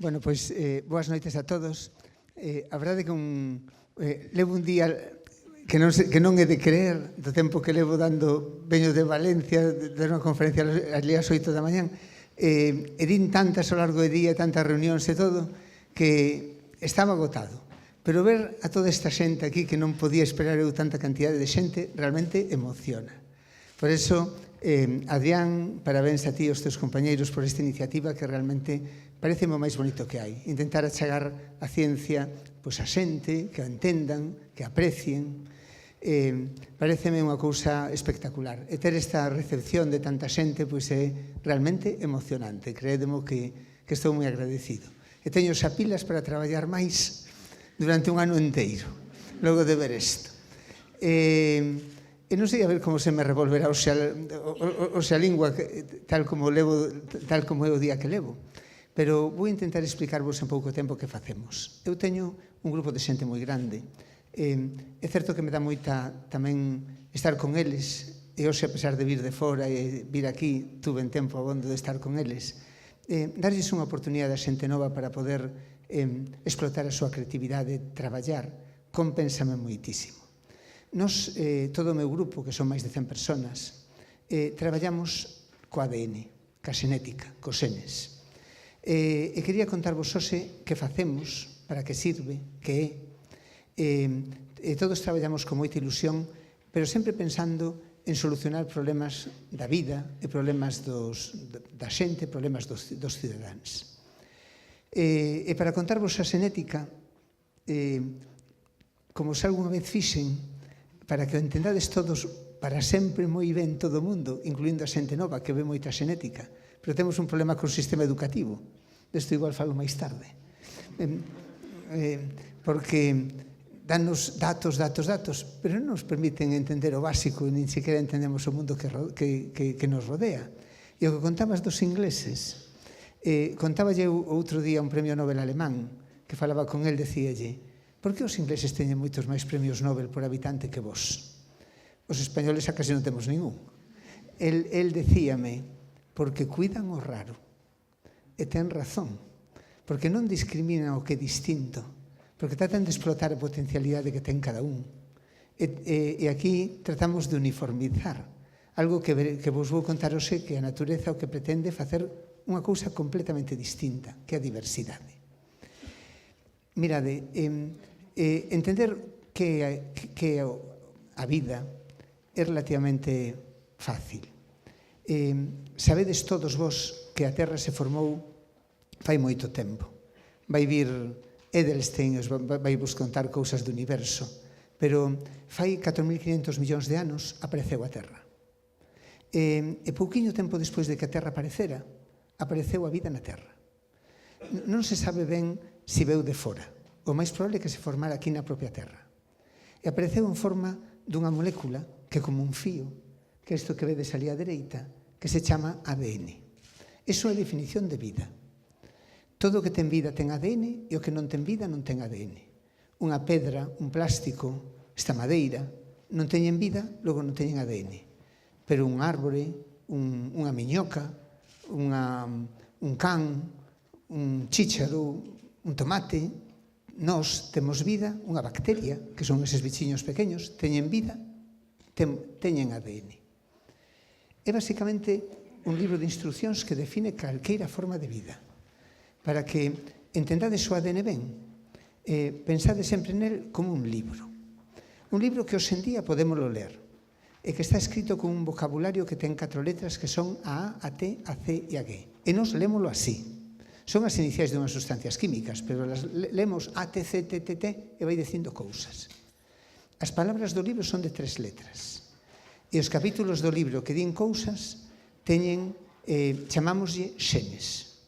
Bueno, pois, boas noites a todos. A verdade que levo un día que non é de creer, do tempo que levo dando, veño de Valencia, de unha conferencia ali ás 8 da mañán, e din tantas ao largo do día, tantas reunións e todo, que estaba agotado. Pero ver a toda esta xente aquí, que non podía esperar eu tanta cantidade de xente, realmente emociona. Por eso, Adrián, parabéns a ti e aos teus compañeiros por esta iniciativa que realmente parece o máis bonito que hai. Intentar achegar a ciencia a xente, que a entendan, que a aprecien. Pareceme unha cousa espectacular. E ter esta recepción de tanta xente é realmente emocionante. Créedemo que estou moi agradecido. E teño xa pilas para traballar máis durante un ano inteiro, logo de ver isto. E non sei a ver como se me revolverá hoxe a lingua tal como é o día que levo, pero vou intentar explicarvos en pouco tempo que facemos. Eu teño un grupo de xente moi grande. É certo que me dá moita tamén estar con eles, e hoxe, a pesar de vir de fora e vir aquí, tuve en tempo abondo de estar con eles, darlles unha oportunidade a xente nova para poder explotar a súa creatividade, traballar, compénsame moitísimo. Nos, todo o meu grupo, que son máis de 100 personas, traballamos co ADN, ca xenética, cos genes. E quería contarvos hoxe que facemos, para que sirve, que é. Todos traballamos con moita ilusión, pero sempre pensando en solucionar problemas da vida e problemas da xente, problemas dos cidadáns. E para contarvos a xenética, como se algunha vez fixen, para que o entendades todos para sempre moi ben todo o mundo, incluindo a xente nova que ve moita xenética, pero temos un problema co sistema educativo. Desto igual falo máis tarde. Porque danos datos, pero non nos permiten entender o básico e nin sequera entendemos o mundo que nos rodea. E o que contabas dos ingleses, contaballe outro día un premio Nobel alemán, que falaba con el, decíalle: por que os ingleses teñen moitos máis premios Nobel por habitante que vos? Os españoles a casi non temos ningún. El decíame: porque cuidan o raro. E ten razón, porque non discriminan o que é distinto, porque tratan de explotar a potencialidade que ten cada un. E aquí tratamos de uniformizar algo que vos vou contar hoxe, que a natureza o que pretende facer unha cousa completamente distinta, que é a diversidade. Mirade, entender que a vida é relativamente fácil. Sabedes todos vos que a Terra se formou fai moito tempo. Vai vir Edelstein, vai vos contar cousas do universo, pero fai 4.500 millóns de anos apareceu a Terra. E pouquiño tempo despois de que a Terra aparecera, apareceu a vida na Terra. Non se sabe ben se veu de fora. O máis probable é que se formara aquí na propia Terra. E apareceu en forma dunha molécula que é como un fío, que é isto que vedes ali á dereita, que se chama ADN. Iso é a definición de vida. Todo o que ten vida ten ADN e o que non ten vida non ten ADN. Unha pedra, un plástico, esta madeira, non teñen vida, logo non teñen ADN. Pero un árbore, unha miñoca, un can, un chícharo, un tomate, nós temos vida, unha bacteria, que son eses bichiños pequeños, teñen vida, teñen ADN. É basicamente un libro de instruccións que define calqueira forma de vida. Para que entendades o ADN ben, pensade sempre nel como un libro. Un libro que hoxe en día podémoslo ler, e que está escrito con un vocabulario que ten 4 letras que son a T, a C e a G. E nos lémoslo así. Son as iniciais de unhas sustancias químicas, pero las lemos A, T, C, T, T, T, e vai dicindo cousas. As palabras do libro son de 3 letras. E os capítulos do libro que din cousas teñen, chamámoslle xenes.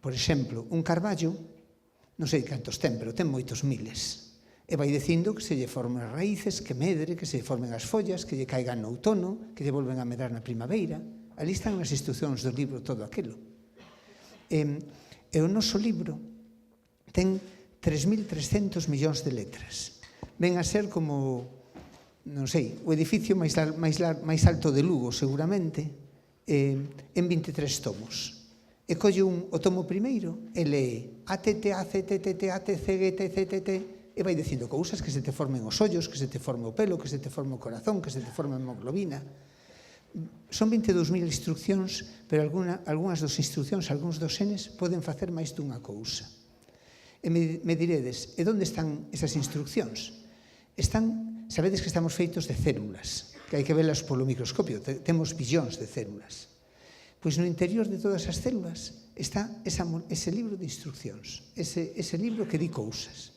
Por exemplo, un carballo, non sei cantos ten, pero ten moitos miles. E vai dicindo que se lle formen as raíces, que medre, que se lle formen as follas, que lle caigan no outono, que lle volven a medrar na primavera. Ali están as instruccións do libro, todo aquilo. E o noso libro ten 3.300 millóns de letras. Ven a ser como, non sei, o edificio máis alto de Lugo, seguramente, en 23 tomos. e colle o tomo primeiro e lee ATT, ACTT, ATCGT, CTT, e vai dicindo cousas que se te formen os ollos, que se te forme o pelo, que se te forme o corazón, que se te forme a hemoglobina. Son 22.000 instruccións, pero algunhas das instruccións, algúns dos genes, poden facer máis dunha cousa. E me diredes, e onde están esas instruccións? Sabedes que estamos feitos de células, que hai que velas polo microscopio, temos billóns de células. Pois no interior de todas as células está ese libro de instruccións, ese libro que di cousas.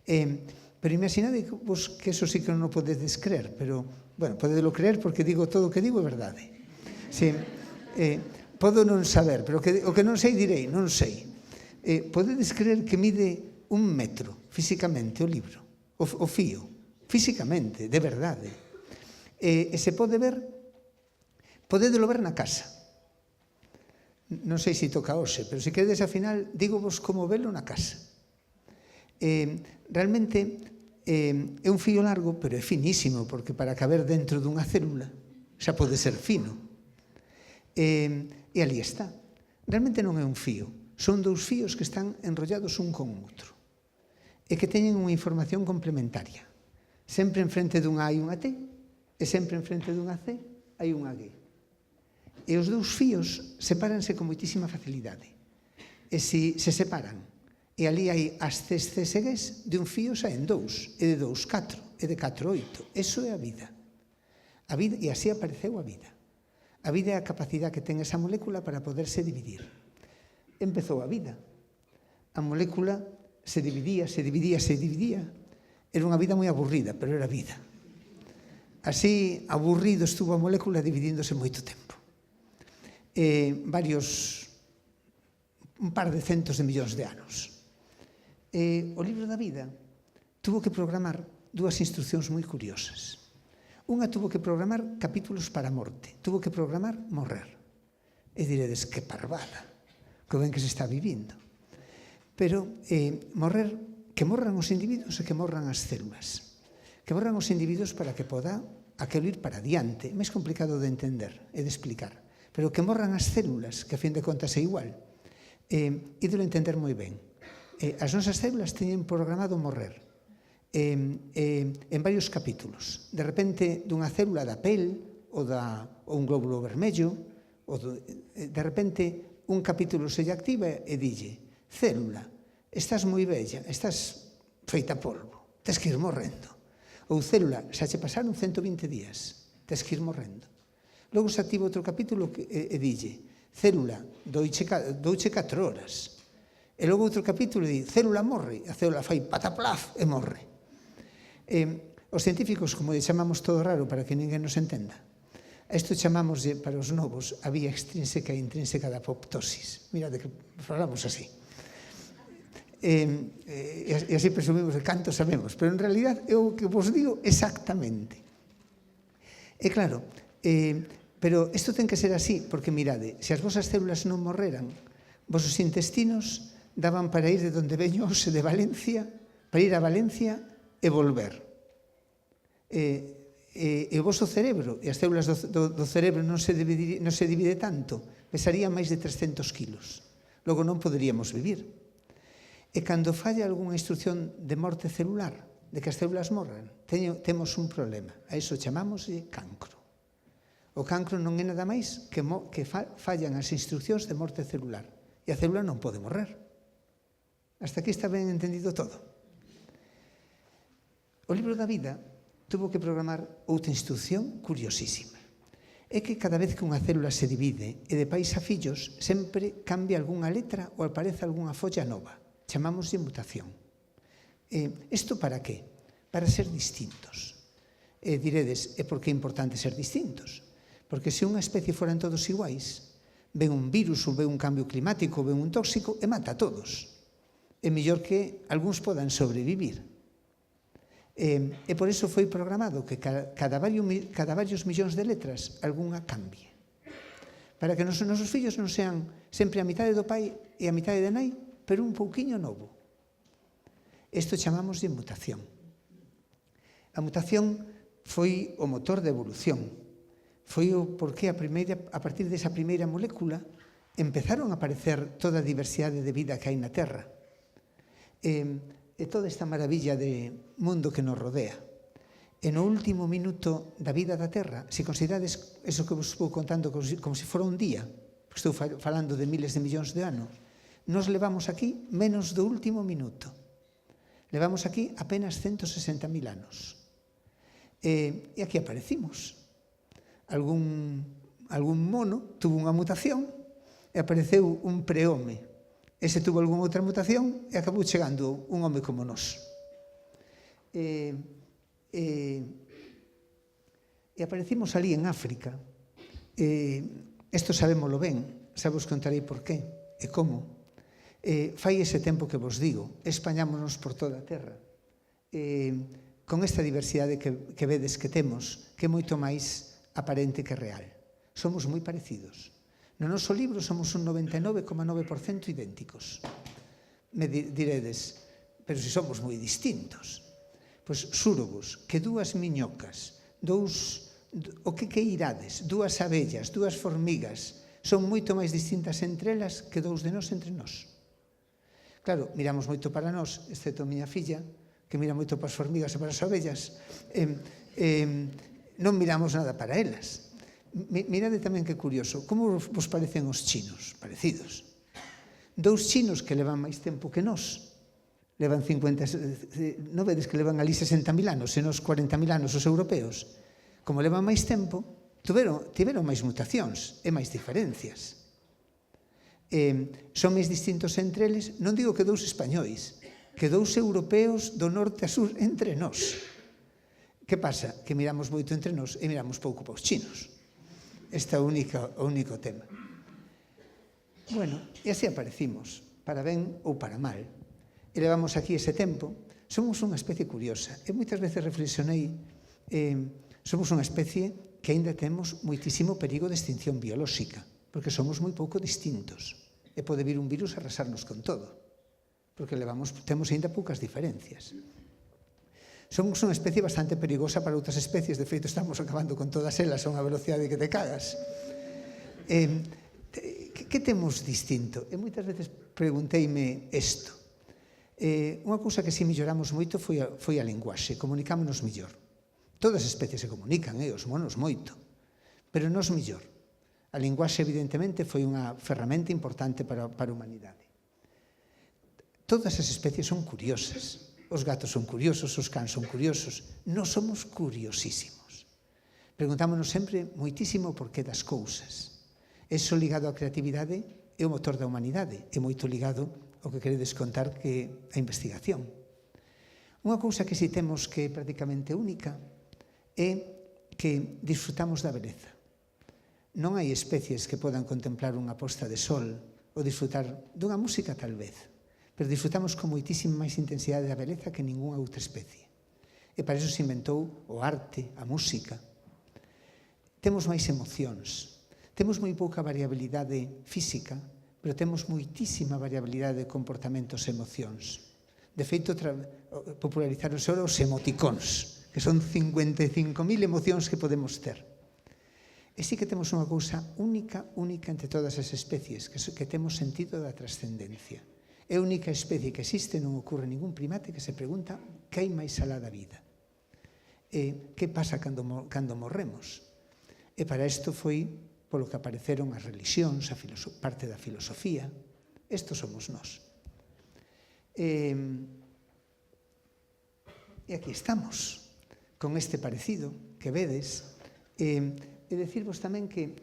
Pero imaginade vos que eso sí que non o podedes creer, pero, bueno, podedelo creer porque digo todo o que digo é verdade. Podo non saber, pero o que non sei direi, non sei. Podedes creer que mide 1 metro físicamente o libro, o fío, físicamente, de verdade. E se pode ver, podedelo ver na casa. Non sei se toca hoxe, pero se queredes ao final, digo vos como velo na casa. Realmente é un fío largo, pero é finísimo, porque para caber dentro dunha célula xa pode ser fino. E ali está. Realmente non é un fío, son 2 fíos que están enrollados un con outro e que teñen unha información complementaria. Sempre enfrente dunha hai unha T e sempre enfrente dunha C hai unha G. E os 2 fíos sepáranse con moitísima facilidade. E se separan e ali hai as Cs, Cs e Gs, de un fío saen 2, e de 2, 4, e de 4, 8. Eso é a vida. E así apareceu a vida. A vida é a capacidade que ten esa molécula para poderse dividir. Empezou a vida. A molécula se dividía. Era unha vida moi aburrida, pero era vida. Así, aburrido estuvo a molécula dividíndose moito tempo. Un par de centos de millóns de anos. O libro da vida tuvo que programar 2 instruccións moi curiosas. Unha tuvo que programar capítulos para a morte, tuvo que programar morrer. E diredes, que parvada, que ben que se está vivindo. Pero morrer, que morran os individuos e que morran as células. Que morran os individuos para que poda aquelo ir para adiante. É máis complicado de entender e de explicar. Pero que morran as células, que a fin de contas é igual. Ídolo entender moi ben. As nosas células teñen programado morrer en varios capítulos. De repente, dunha célula da pel ou un glóbulo vermello, de repente, un capítulo se lle activa e dille: célula, estás moi bella, estás feita polvo, tens que ir morrendo. Ou célula, xa che pasaron 120 días, tens que ir morrendo. Logo se activa outro capítulo e dille: célula, douche 4 horas. E logo outro capítulo di: célula morre, a célula fai pataplaf e morre. Os científicos, como lle chamamos todo raro para que ninguén nos entenda, a isto chamamos, para os novos, a vía extrínseca e intrínseca da apoptosis. Mirade que falamos así. E así presumimos de canto sabemos, pero en realidad é o que vos digo exactamente. E claro, pero isto ten que ser así, porque mirade, se as vosas células non morreran, vosos intestinos daban para ir de donde veño hoxe, de Valencia, para ir a Valencia e volver. E o voso cerebro, e as células do cerebro non se divide tanto, pesaría máis de 300 kilos. Logo non poderíamos vivir. E cando falla algunha instrucción de morte celular, de que as células morran, temos un problema. A iso chamamos cancro. O cancro non é nada máis que fallan as instruccións de morte celular. E a célula non pode morrer. Hasta aquí está ben entendido todo. O libro da vida tuvo que programar outra instrucción curiosísima. É que cada vez que unha célula se divide e de pais a fillos, sempre cambia algunha letra ou aparece algunha folla nova. Chamámoslle mutación. Isto para qué? Para ser distintos. Diredes, e por que é importante ser distintos? Porque se unha especie foran todos iguais, ven un virus ou ven un cambio climático ou ven un tóxico e mata a todos. É mellor que algúns podan sobrevivir. E por iso foi programado que cada varios millóns de letras algunha cambie. Para que os nosos fillos non sean sempre a mitade do pai e a mitade da nai, pero un pouquiño novo. Isto chamamos de mutación. A mutación foi o motor da evolución. Foi o porqué a partir desa primeira molécula empezaron a aparecer toda a diversidade de vida que hai na Terra. E toda esta maravilla de mundo que nos rodea. E no último minuto da vida da Terra, se considerades eso que vos vou contando como se fora un día, porque estou falando de miles de millóns de anos, nos levamos aquí menos do último minuto. Levamos aquí apenas 160.000 anos. E aquí aparecimos. Algún mono tuvo unha mutación e apareceu un prehome. Ese tuvo algunha outra mutación e acabou chegando un home como nós. E aparecimos ali en África. Isto sabémolo ben, xa vos contarei por qué e como. Fai ese tempo que vos digo, españámonos por toda a terra. Con esta diversidade que vedes que temos, que é moito máis aparente que real. Somos moi parecidos. No noso libro somos un 99,9% idénticos. Me diredes, pero se somos moi distintos. Pois xúrovos que dúas miñocas, o que irades, dúas abellas, dúas formigas, son moito máis distintas entre elas que dous de nós entre nós. Claro, miramos moito para nós, excepto a miña filla, que mira moito para as formigas e para as abellas, non miramos nada para elas. Mirade tamén que curioso, como vos parecen os chinos? Parecidos. Dous chinos que levan máis tempo que nós, levan 50, non vedes que levan ali 60.000 anos, e nos 40.000 anos os europeos. Como levan máis tempo, tiveron máis mutacións e máis diferencias. Son máis distintos entre eles, non digo que dous españois, que dous europeos do norte a sur entre nós. Que pasa? Que miramos moito entre nós e miramos pouco para os chinos. Este é o único tema. Bueno, e así aparecimos, para ben ou para mal. E levamos aquí ese tempo. Somos unha especie curiosa. E moitas veces reflexionei, somos unha especie que aínda temos moitísimo perigo de extinción biolóxica, porque somos moi pouco distintos. E pode vir un virus a arrasarnos con todo, porque temos aínda poucas diferencias. Somos unha especie bastante perigosa para outras especies, de feito estamos acabando con todas elas a unha velocidade que te cagas. Que temos distinto? E moitas veces pregunteime isto. Unha cousa que si melloramos moito foi a linguaxe, comunicámonos mellor. Todas as especies se comunican, os monos moito, pero nos mellor. A linguaxe, evidentemente, foi unha ferramenta importante para a humanidade. Todas as especies son curiosas. Os gatos son curiosos, os cans son curiosos. Nós somos curiosísimos. Preguntámonos sempre moitísimo o porqué das cousas. Eso ligado á creatividade é o motor da humanidade. É moito ligado ao que queredes contar que a investigación. Unha cousa que si temos que é prácticamente única é que disfrutamos da beleza. Non hai especies que podan contemplar unha posta de sol ou disfrutar dunha música tal vez, pero disfrutamos con moitísima máis intensidade da beleza que ningunha outra especie. E para iso se inventou o arte, a música. Temos máis emocións. Temos moi pouca variabilidade física, pero temos moitísima variabilidade de comportamentos e emocións. De feito, popularizaronse ora os emoticóns, que son 55.000 emocións que podemos ter. E sí que temos unha cousa única entre todas as especies, que temos sentido da trascendencia. É a única especie que existe, non ocorre ningún primate que se pregunta que hai máis alá da vida. E que pasa cando morremos? E para isto foi polo que apareceron as religións, parte da filosofía. Estos somos nós. E aquí estamos, con este parecido que vedes. E decirvos tamén que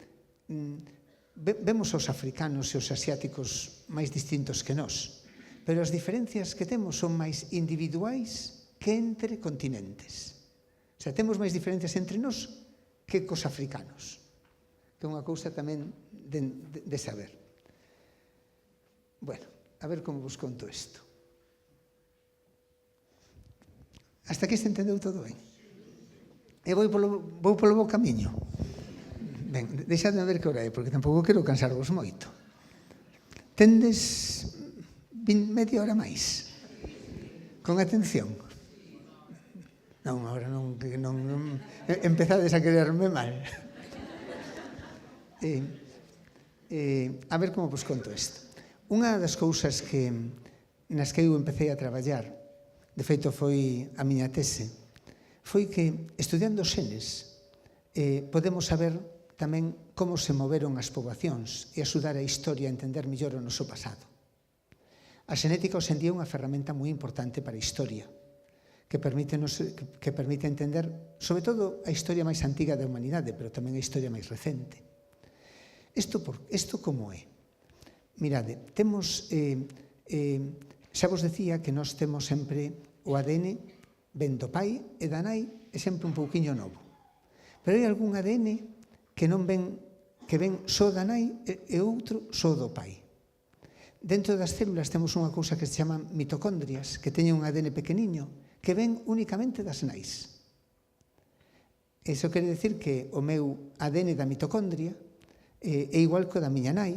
vemos os africanos e os asiáticos máis distintos que nós, pero as diferencias que temos son máis individuais que entre continentes. O sea, temos máis diferencias entre nós que cos africanos, que é unha cousa tamén de saber. Bueno, a ver como vos conto isto. Hasta aquí se entendeu todo ben? E vou polo bo camiño. Ben, deixadme ver que hora é, porque tampouco quero cansarvos moito. Tendes media hora máis? Con atención? Non, agora non empezades a quererme mal. A ver como vos conto isto. Unha das cousas nas que eu empecé a traballar, de feito foi a miña tese, foi que estudiando xenes podemos saber tamén como se moveron as poboacións e axudar a historia a entender mellor o noso pasado. A xenética hoxe en día é unha ferramenta moi importante para a historia, que permite entender, sobre todo, a historia máis antiga da humanidade, pero tamén a historia máis recente. Isto como é? Mirade, xa vos decía que nós temos sempre o ADN ven do pai e da nai é sempre un pouquiño novo. Pero hai algún ADN que ven só da nai e outro só do pai. Dentro das células temos unha cousa que se chama mitocondrias, que teñen un ADN pequeniño, que ven únicamente das nais. Iso quere decir que o meu ADN da mitocondria é igual que o da miña nai,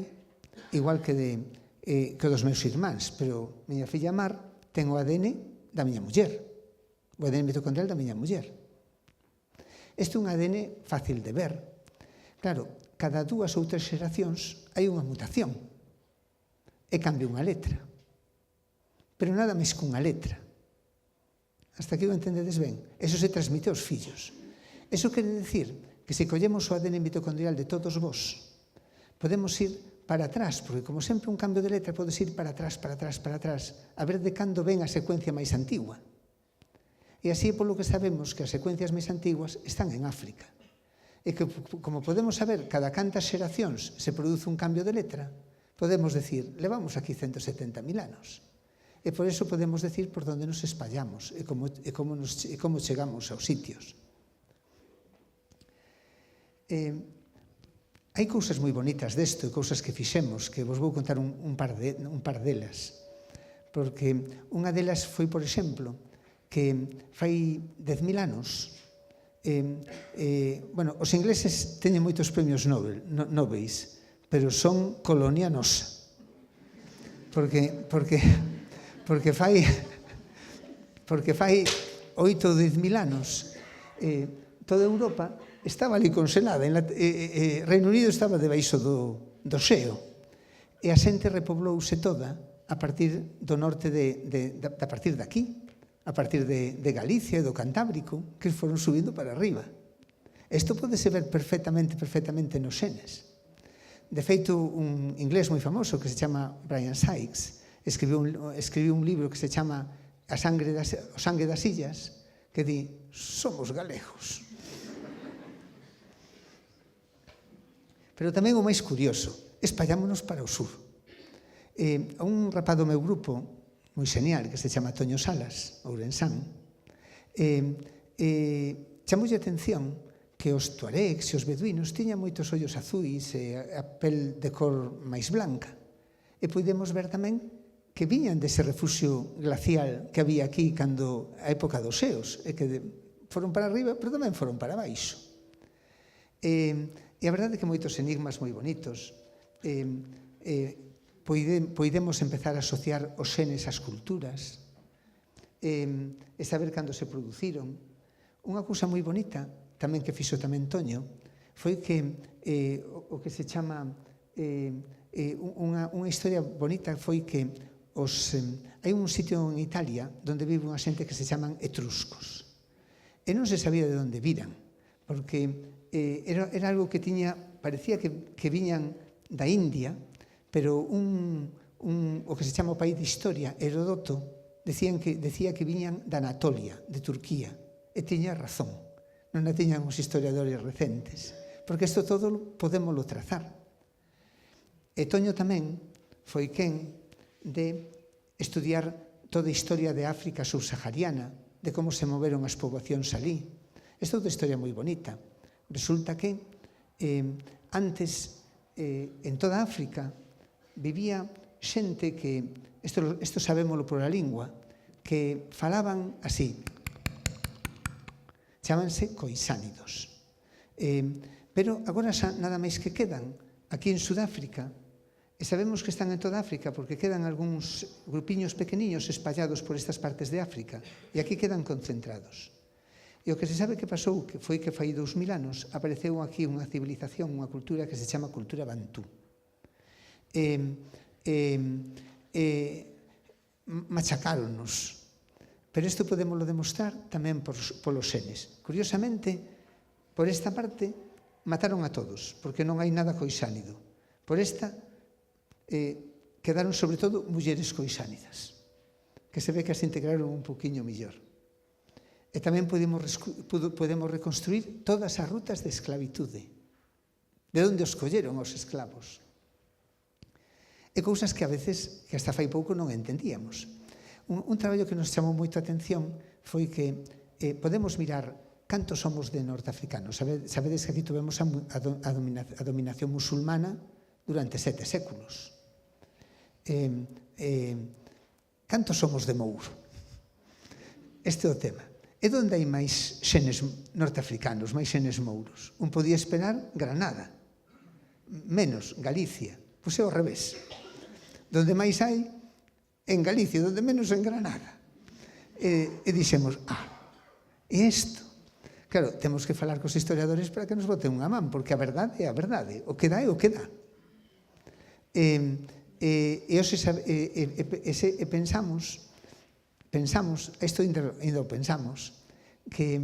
igual que o dos meus irmáns, pero miña filla Mar ten o ADN da miña muller, o ADN mitocondrial da miña muller. Isto é un ADN fácil de ver. Claro, cada 2 ou 3 xeracións hai unha mutación e cambia unha letra. Pero nada máis que unha letra. Hasta aquí o entendedes ben? Eso se transmite aos fillos. Eso quere decir que se collemos o ADN mitocondrial de todos vos, podemos ir para atrás, porque como sempre un cambio de letra podes ir para atrás, a ver de cando ven a secuencia máis antigua. E así é polo que sabemos que as secuencias máis antiguas están en África. E que, como podemos saber, cada cantas xeracións se produce un cambio de letra, podemos decir, levamos aquí 170.000 anos. E por eso podemos decir por onde nos espallamos e como chegamos aos sitios. Hai cousas moi bonitas desto, cousas que fixemos, que vos vou contar un par delas. Porque unha delas foi, por exemplo, que fai 10.000 anos, os ingleses teñen moitos premios Nobel, pero son colonia nosa. Porque fai 8 ou 10.000 anos, toda Europa estaba ali conselada, Reino Unido estaba debaixo do xeo, e a xente repoblouse toda a partir do norte a partir de aquí, a partir de Galicia e do Cantábrico, que foron subindo para arriba. Isto podese ver perfectamente nos xenes. De feito, un inglés moi famoso que se chama Brian Sykes escribiu un libro que se chama O sangue das illas, que di, somos galegos. Pero tamén o máis curioso, espallámonos para o sur. A un rapaz do meu grupo, moi xenial, que se chama Toño Salas, ourensán, chamoulle atención que os tuaregs e os beduínos tiñan moitos ollos azuis e a pel de cor máis blanca. E podemos ver tamén que viñan dese refuxio glacial que había aquí cando a época dos xeos, e que foron para arriba, pero tamén foron para baixo. E a verdade é que moitos enigmas moi bonitos. Poidemos empezar a asociar os xenes ás culturas e saber cando se produciron. Unha cousa moi bonita, tamén que fixo tamén Toño, foi que o que se chama unha historia bonita foi que hai un sitio en Italia onde vive unha xente que se chaman etruscos. E non se sabía de onde viran, porque era algo que parecía que viñan da India, pero o que se chama o país de historia, Heródoto, decía que viñan da Anatolia, de Turquía, e tiña razón, non a tiñan os historiadores recentes, porque isto todo podémoslo trazar. E Toño tamén foi quen de estudiar toda a historia de África subsahariana, de como se moveron as poboacións alí. Isto é outra historia moi bonita. Resulta que antes en toda África vivía xente que, isto sabémolo por a lingua, que falaban así, chámanse coisánidos. Pero agora nada máis que quedan aquí en Sudáfrica, e sabemos que están en toda África porque quedan algúns grupiños pequeniños espallados por estas partes de África, e aquí quedan concentrados. E o que se sabe que pasou foi que fai 2000 anos apareceu aquí unha civilización, unha cultura que se chama cultura bantú. machacáronos. Pero isto podemoslo demostrar tamén polos senes. Curiosamente, por esta parte, mataron a todos, porque non hai nada coisánido. Por esta, quedaron sobre todo mulleres coisánidas, que se ve que as integraron un poquinho mellor. E tamén podemos reconstruir todas as rutas de esclavitude, de onde os colleron os esclavos. E cousas que a veces, que hasta fai pouco, non entendíamos. Un traballo que nos chamou moito a atención foi que podemos mirar cantos somos de norteafricanos. Sabedes que aquí tuvemos a dominación musulmana durante 7 séculos. Cantos somos de Mouro? Este é o tema. E onde hai máis xenes norteafricanos, máis xenes mouros? Un podía esperar Granada, menos Galicia. Pois é ao revés. Donde máis hai, en Galicia, donde menos en Granada. E dixemos, e isto? Claro, temos que falar cos historiadores para que nos boten unha man, porque a verdade é a verdade, o que dá é o que dá. Pensamos, isto ainda o pensamos, que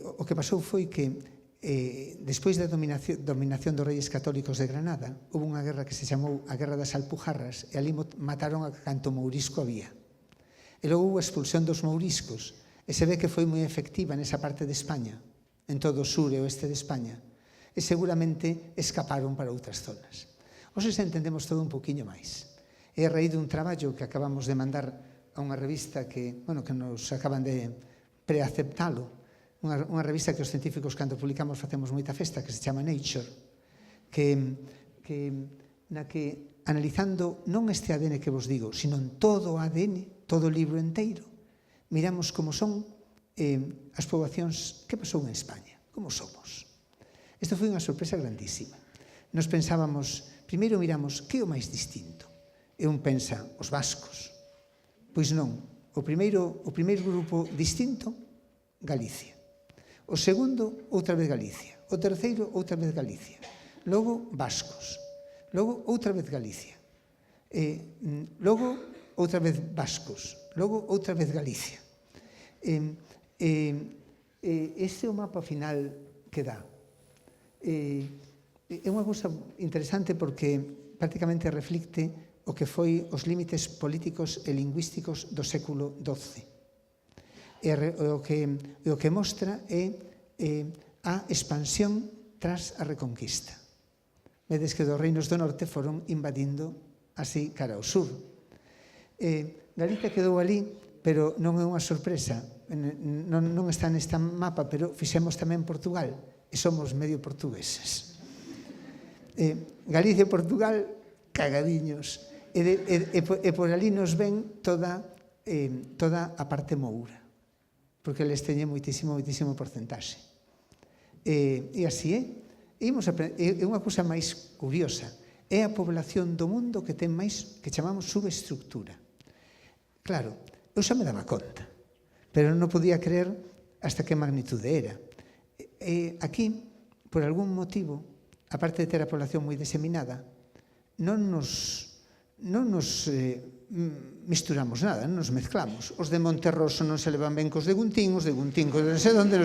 o que pasou foi que despois da dominación dos reis católicos de Granada, houve unha guerra que se chamou a Guerra das Alpujarras, e ali mataron a canto mourisco había. E logo houve a expulsión dos mouriscos, e se ve que foi moi efectiva nesa parte de España, en todo o sur e oeste de España, e seguramente escaparon para outras zonas. Hoxe entendemos todo un poquinho máis. É a raíz dun traballo que acabamos de mandar a unha revista que nos acaban de preaceptalo, unha revista que os científicos, cando publicamos, facemos moita festa, que se chama Nature, na que, analizando non este ADN que vos digo, sino todo o ADN, todo o libro inteiro, miramos como son as poboacións que pasou en España, como somos. Isto foi unha sorpresa grandísima. Nos pensábamos, primeiro miramos que é o máis distinto. E un pensa, os vascos. Pois non, o primeiro grupo distinto, Galicia. O segundo, outra vez Galicia. O terceiro, outra vez Galicia. Logo, vascos. Logo, outra vez Galicia. Logo, outra vez vascos. Logo, outra vez Galicia. Este é o mapa final que dá. É unha cousa interesante porque prácticamente reflicte o que foi os límites políticos e lingüísticos do século XII. E o que mostra é a expansión tras a reconquista. Vedes que dos reinos do norte foron invadindo así cara ao sur. Galicia quedou ali, pero non é unha sorpresa. Non está neste mapa, pero fixemos tamén Portugal, e somos medio portugueses. Galicia e Portugal, cagadiños. E por ali nos ven toda a parte moura, porque les teñen moitísimo porcentaxe. E así é. É unha cousa máis curiosa. É a población do mundo que ten máis, que chamamos subestructura. Claro, eu xa me daba conta, pero non podía creer hasta que magnitude era. Aquí, por algún motivo, aparte de ter a población moi diseminada, non nos misturamos nada, non nos mezclamos. Os de Monterroso non se levan ben cos de Guntín, os de Guntín cos de non sei onde,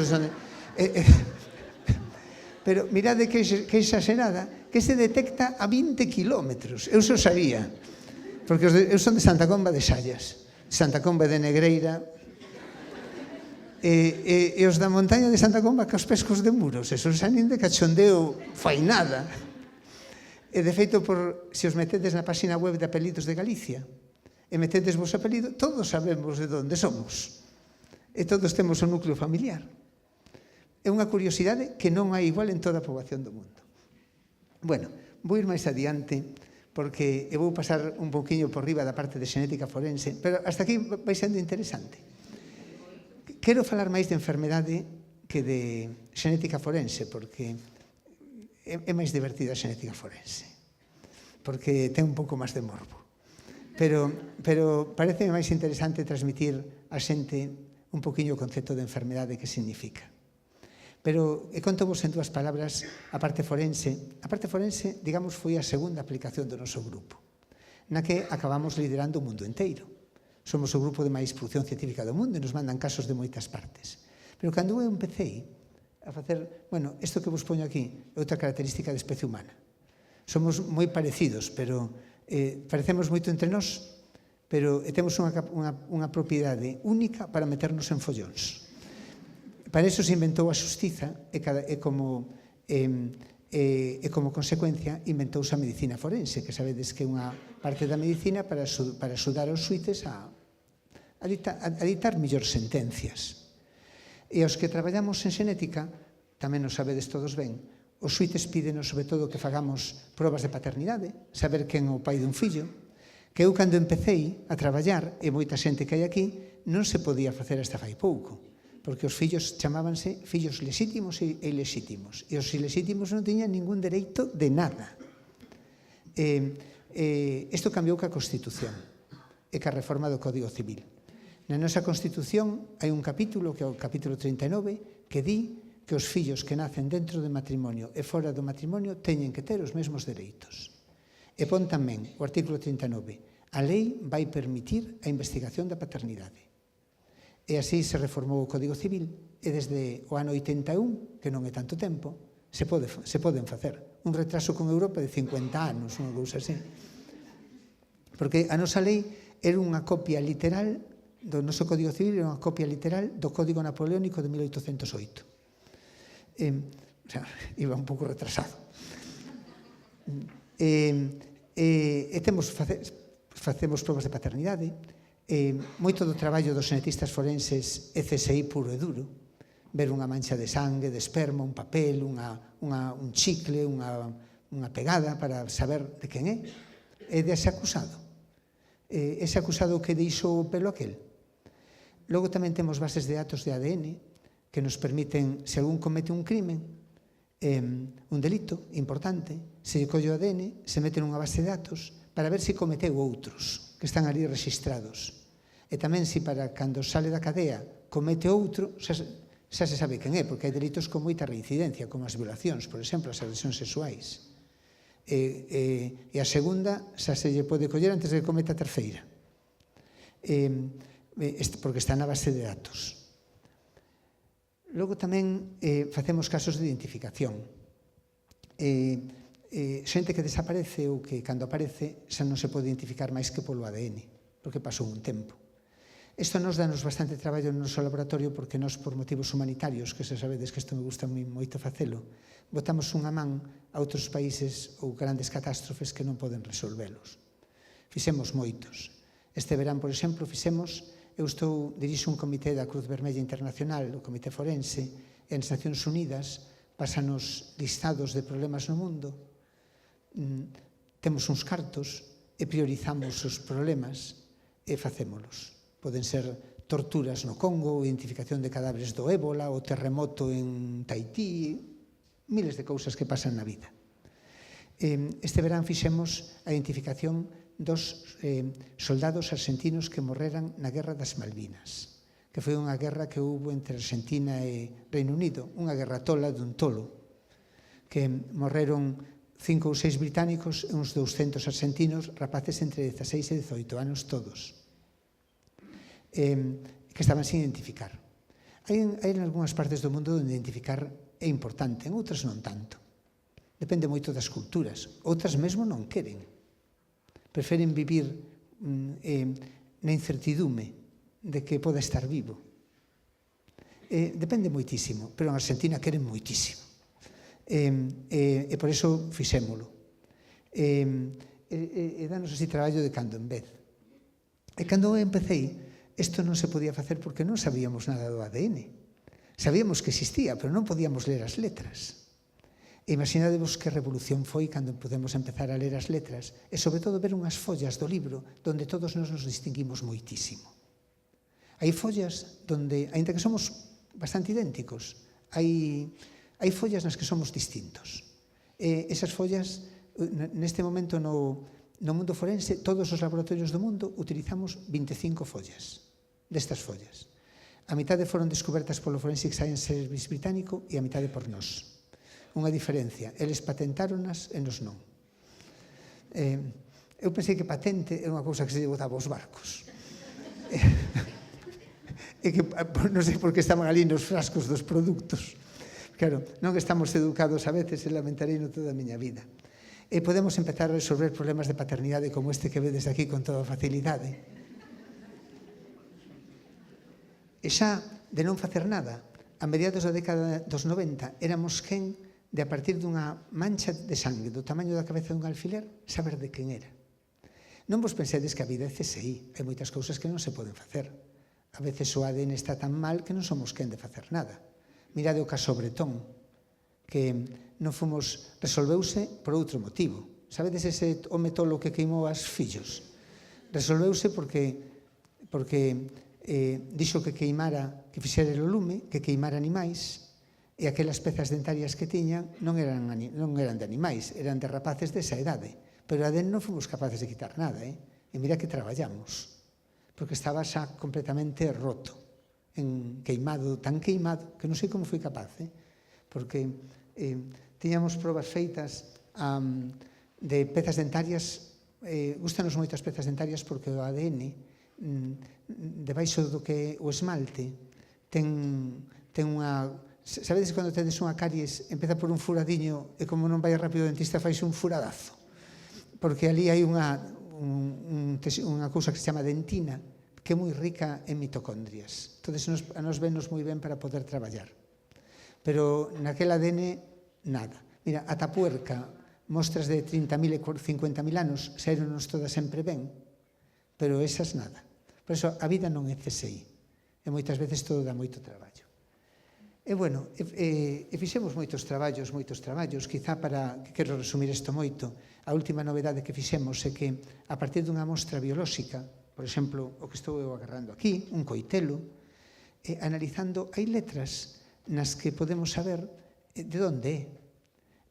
pero mirade que exagerada, que se detecta a 20 kilómetros. Eu só sabía, porque eu son de Santa Comba de Xallas, Santa Comba de Negreira, e os da montaña de Santa Comba que os pescos de Muros, esos xa nin de cachondeo fai nada. E de feito, se os metedes na página web de Apelidos de Galicia e metedes vos apelido, todos sabemos de onde somos e todos temos un núcleo familiar. É unha curiosidade que non hai igual en toda a poboación do mundo. Bueno, vou ir máis adiante porque eu vou pasar un pouquiño por riba da parte de xenética forense, pero hasta aquí vai sendo interesante. Quero falar máis de enfermedade que de xenética forense, porque é máis divertida a xenética forense, porque ten un pouco máis de morbo. Pero parece máis interesante transmitir a xente un pouquiño o concepto de enfermedade que significa. Pero, e conto vos en dúas palabras, a parte forense. A parte forense, digamos, foi a segunda aplicación do noso grupo, na que acabamos liderando o mundo inteiro. Somos o grupo de máis produción científica do mundo e nos mandan casos de moitas partes. Pero cando eu empecé a facer, bueno, isto que vos poño aquí é outra característica da especie humana. Somos moi parecidos, pero parecemos moito entre nós, pero temos unha propiedade única para meternos en follóns. Para iso se inventou a xustiza e como consecuencia inventouse a medicina forense, que sabedes que é unha parte da medicina para axudar aos xuíces a ditar mellores sentencias. E aos que traballamos en xenética, tamén nos sabedes todos ben, os xuíces pídenos sobre todo que fagamos probas de paternidade, saber quen é o pai dun fillo, que eu cando empecéi a traballar, e moita xente que hai aquí, non se podía facer hasta fai pouco, porque os fillos chamábanse fillos lexítimos e ilexítimos, e os ilexítimos non tiñan ningún dereito de nada. Isto cambiou ca Constitución e ca reforma do Código Civil. Na nosa Constitución hai un capítulo, que é o capítulo 39, que di que os fillos que nacen dentro do matrimonio e fora do matrimonio teñen que ter os mesmos dereitos. E pon tamén o artículo 39. A lei vai permitir a investigación da paternidade. E así se reformou o Código Civil e desde o ano 81, que non é tanto tempo, se poden facer. Un retraso con Europa de 50 anos, unha cousa así. Porque a nosa lei era unha copia literal do noso Código Civil, era unha copia literal do Código Napoleónico de 1808. Iba un pouco retrasado. Facemos probas de paternidade. Moito do traballo dos genetistas forenses é CSI puro e duro. Ver unha mancha de sangue, de esperma, un papel, un chicle, unha pegada para saber de quen é. É dese acusado. Ese acusado que deixou o pelo aquel. Logo tamén temos bases de datos de ADN que nos permiten, se algún comete un crimen, un delito importante, se lle colle o ADN, se mete nunha base de datos para ver se cometeu outros que están ali registrados. E tamén se para cando sale da cadea comete outro, xa se sabe quen é, porque hai delitos con moita reincidencia, como as violacións, por exemplo, as agresións sexuais. E a segunda xa se lle pode coller antes de que cometa a terceira, porque está na base de datos. Logo tamén facemos casos de identificación. Xente que desaparece ou que cando aparece xa non se pode identificar máis que polo ADN, porque pasou un tempo. Isto nos danos bastante traballo no noso laboratorio porque nos, por motivos humanitarios, que se sabedes que isto me gusta moito facelo, botamos unha man a outros países ou grandes catástrofes que non poden resolvelos. Fixemos moitos. Este verán, por exemplo, eu dirixo un comité da Cruz Vermella Internacional, o Comité Forense, e as Nacións Unidas pásanos listados de problemas no mundo. Temos uns cartos e priorizamos os problemas e facémolos. Poden ser torturas no Congo, identificación de cadáveres do ébola, o terremoto en Tahití, miles de cousas que pasan na vida. Este verán fixemos a identificación dos soldados argentinos que morreran na Guerra das Malvinas, que foi unha guerra que houve entre Argentina e Reino Unido, unha guerra tola dun tolo, que morreron 5 ou 6 británicos e uns 200 argentinos, rapaces entre 16 e 18 anos todos, que estaban sin identificar. Hai en algunhas partes do mundo onde identificar é importante, en outras non tanto. Depende moito das culturas. Outras mesmo non queren. Preferen vivir na incertidume de que poda estar vivo. Depende moitísimo, pero en Argentina queren moitísimo. E por iso fixémolo. E danos así traballo de cando en vez. E cando eu empecéi, isto non se podía facer porque non sabíamos nada do ADN. Sabíamos que existía, pero non podíamos ler as letras. E imaginadevos que revolución foi cando podemos empezar a ler as letras e, sobre todo, ver unhas follas do libro onde todos nos distinguimos moitísimo. Hai follas onde, aínda que somos bastante idénticos, hai follas nas que somos distintos. E esas follas, neste momento no mundo forense, todos os laboratorios do mundo utilizamos 25 follas destas follas. A mitade foron descobertas polo Forensic Science Service británico e a mitade por nós. Unha diferencia, eles patentáronas e nos non. Eu pensei que patente era unha cousa que se lle botaba aos barcos. E que non sei por que estaban ali nos frascos dos produtos. Claro, non estamos educados a veces e lamentarei no toda a miña vida. E podemos empezar a resolver problemas de paternidade como este que vedes aquí con toda facilidade. E xa de non facer nada, a mediados da década dos 90, éramos quen de, a partir dunha mancha de sangue do tamaño da cabeza dun alfiler, saber de quen era. Non vos pensedes que a vida é CSI, hai moitas cousas que non se poden facer. A veces o ADN está tan mal que non somos quen de facer nada. Mirade o caso Bretón, que non fomos, resolveuse por outro motivo. Sabedes ese home tolo que queimou as fillos? Resolveuse porque dixo que queimara, que fixera o lume, que queimara animais, e aquelas pezas dentarias que tiñan non eran de animais, eran de rapaces desa idade. Pero a den non fomos capaces de quitar nada, e mira que traballamos, porque estaba xa completamente roto, queimado, tan queimado, que non sei como foi capaz, porque tiñamos probas feitas de pezas dentarias, gustanos moitas pezas dentarias porque o ADN, debaixo do que o esmalte, ten unha... Sabedes cando tedes unha caries, empeza por un furadiño e como non vai rápido o dentista faixe un furadazo? Porque ali hai unha cousa que se chama dentina, que é moi rica en mitocondrias. Entón, a nos vennos moi ben para poder traballar. Pero naquel ADN, nada. Mira, a Tapuerca, mostras de 30.000 e 50.000 anos, saíronos todas sempre ben, pero esas nada. Por iso, a vida non é CSI. E moitas veces todo dá moito traballo. E, bueno, fixemos moitos traballos, quizá para, que quero resumir isto moito, a última novedade que fixemos é que, a partir dunha mostra biolóxica, por exemplo, o que estou eu agarrando aquí, un coitelo, analizando, hai letras nas que podemos saber de onde é.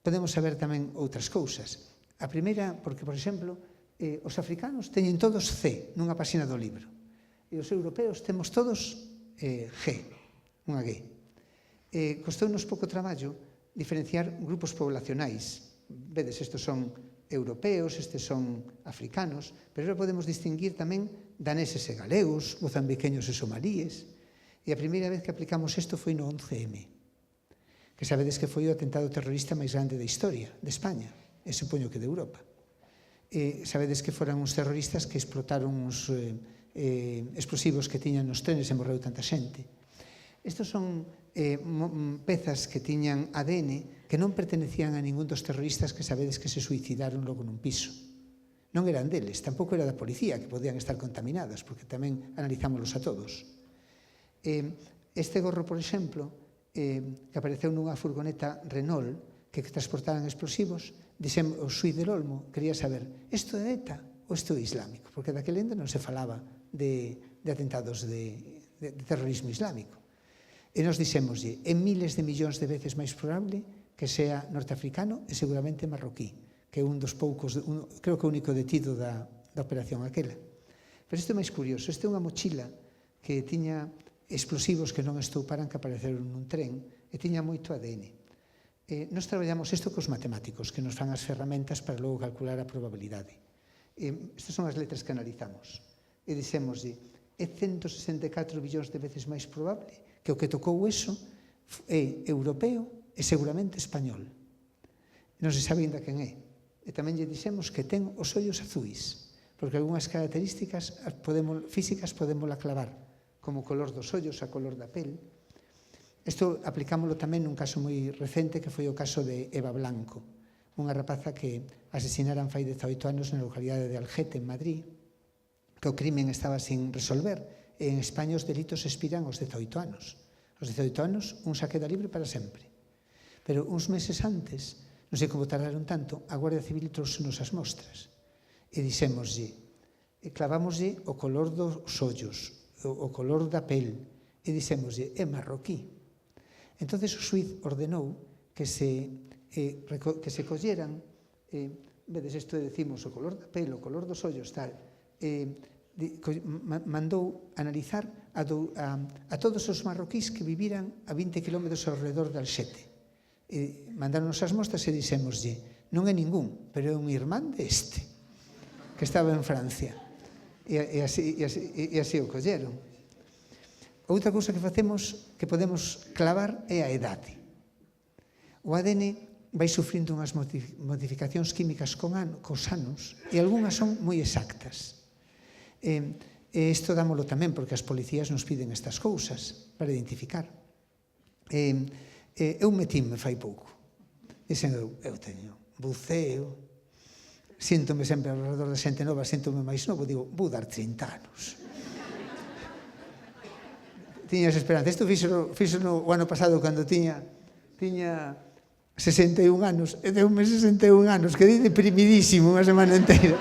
Podemos saber tamén outras cousas. A primeira, porque, por exemplo, os africanos teñen todos C nunha páxina do libro. E os europeos temos todos G, unha G. Costounos pouco traballo diferenciar grupos poblacionais. Vedes, estes son europeos, estes son africanos, pero ahora podemos distinguir tamén daneses e galegos, mozambiqueños e somalíes. E a primeira vez que aplicamos isto foi no 11M, que sabedes que foi o atentado terrorista máis grande da historia de España, e supoño que de Europa. Sabedes que foran uns terroristas que explotaron uns explosivos que tiñan nos trenes e morreu tanta xente. Estos son pezas que tiñan ADN que non pertenecían a ningún dos terroristas que sabedes que se suicidaron logo nun piso. Non eran deles, tampouco era da policía, que podían estar contaminadas, porque tamén analizámolos a todos. Este gorro, por exemplo, que apareceu nunha furgoneta Renault que transportaban explosivos, o xuiz del Olmo quería saber, isto é ETA ou isto é islámico? Porque daquele ainda non se falaba de atentados de terrorismo islámico. E nos dixémoslle, é miles de millóns de veces máis probable que sea norteafricano e seguramente marroquí, que é un dos poucos, creo que o único detido da operación aquela. Pero isto é máis curioso, isto é unha mochila que tiña explosivos que non estouparan que apareceron nun tren e tiña moito ADN. Nos traballamos isto cos matemáticos que nos fan as ferramentas para logo calcular a probabilidade. Estas son as letras que analizamos. E dixémoslle, é 164 billóns de veces máis probable que o que tocou eso é europeo e seguramente español. Non se sabe ainda quen é. E tamén lle dixemos que ten os ollos azuis, porque algunhas características físicas podémola clavar, como o color dos ollos, a color da pel. Isto aplicámoslo tamén nun caso moi recente, que foi o caso de Eva Blanco, unha rapaza que asesinaran fai 18 anos na localidade de Algete, en Madrid, que o crimen estaba sin resolver. E en España os delitos expiran aos 18 anos. Aos 18 anos, un xa queda libre para sempre. Pero uns meses antes, non sei como tardaron tanto, a Guardia Civil trouxenos as mostras. E dixémoslle, clavámoslle o color dos ollos, o color da pel, e dixémoslle, é marroquí. Entón, o xuiz ordenou que se colleran, vedes, isto decimos, o color da pel, o color dos ollos, tal, mandou analizar a todos os marroquís que viviran a 20 km ao redor de Alxete. Mandaron as mostras e dixémoslle, non é ningún, pero é un irmán deste, que estaba en Francia. E así o colleron. Outra cousa que facemos, que podemos clavar, é a idade. O ADN vai sufrindo unhas modificacións químicas cos anos e algunhas son moi exactas. Isto dámolo tamén porque as policías nos piden estas cousas para identificar. Eu metíme fai pouco. Dixen, eu teño buceo, síntome sempre alrededor da xente nova, síntome máis novo, digo, vou dar 30 anos. Tiñas esperanza. Isto fixo o ano pasado cando tiña 61 anos, e deume 61 anos, quedei deprimidísimo unha semana inteira.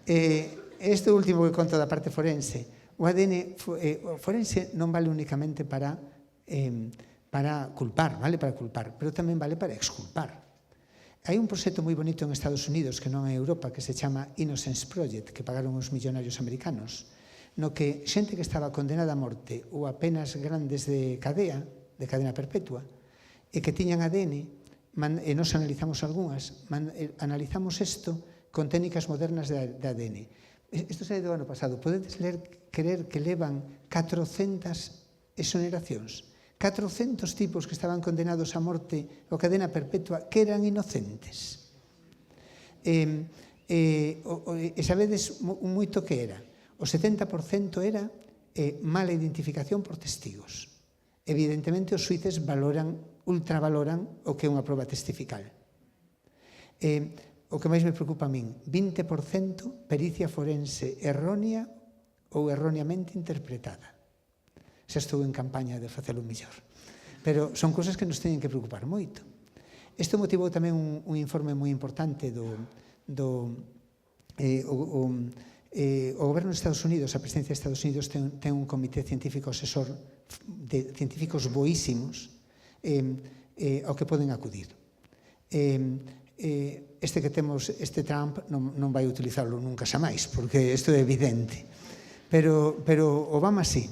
Este último que conto da parte forense, o ADN forense non vale únicamente para culpar, vale para culpar, pero tamén vale para exculpar. Hai un proxecto moi bonito en Estados Unidos, que non é Europa, que se chama Innocence Project, que pagaron os millonarios americanos, no que xente que estaba condenada a morte ou a penas grandes de cadena perpetua, e que tiñan ADN, e nos analizamos algunhas, analizamos isto con técnicas modernas de ADN. Isto sai do ano pasado. Podedes creer que levan 400 exoneracións? 400 tipos que estaban condenados a morte ou cadena perpetua que eran inocentes. E sabedes moito que era? O 70% era mala identificación por testigos. Evidentemente, os xuíces ultravaloran o que é unha proba testifical. O que máis me preocupa a min, 20% pericia forense errónea ou erróneamente interpretada. Xa estou en campaña de facelo mellor. Pero son cousas que nos teñen que preocupar moito. Isto motivou tamén un informe moi importante o goberno de Estados Unidos, a presidencia de Estados Unidos, ten un comité científico asesor de científicos boísimos ao que poden acudir. Este que temos, este Trump, non vai utilizarlo nunca xa máis, porque isto é evidente. Pero Obama sí.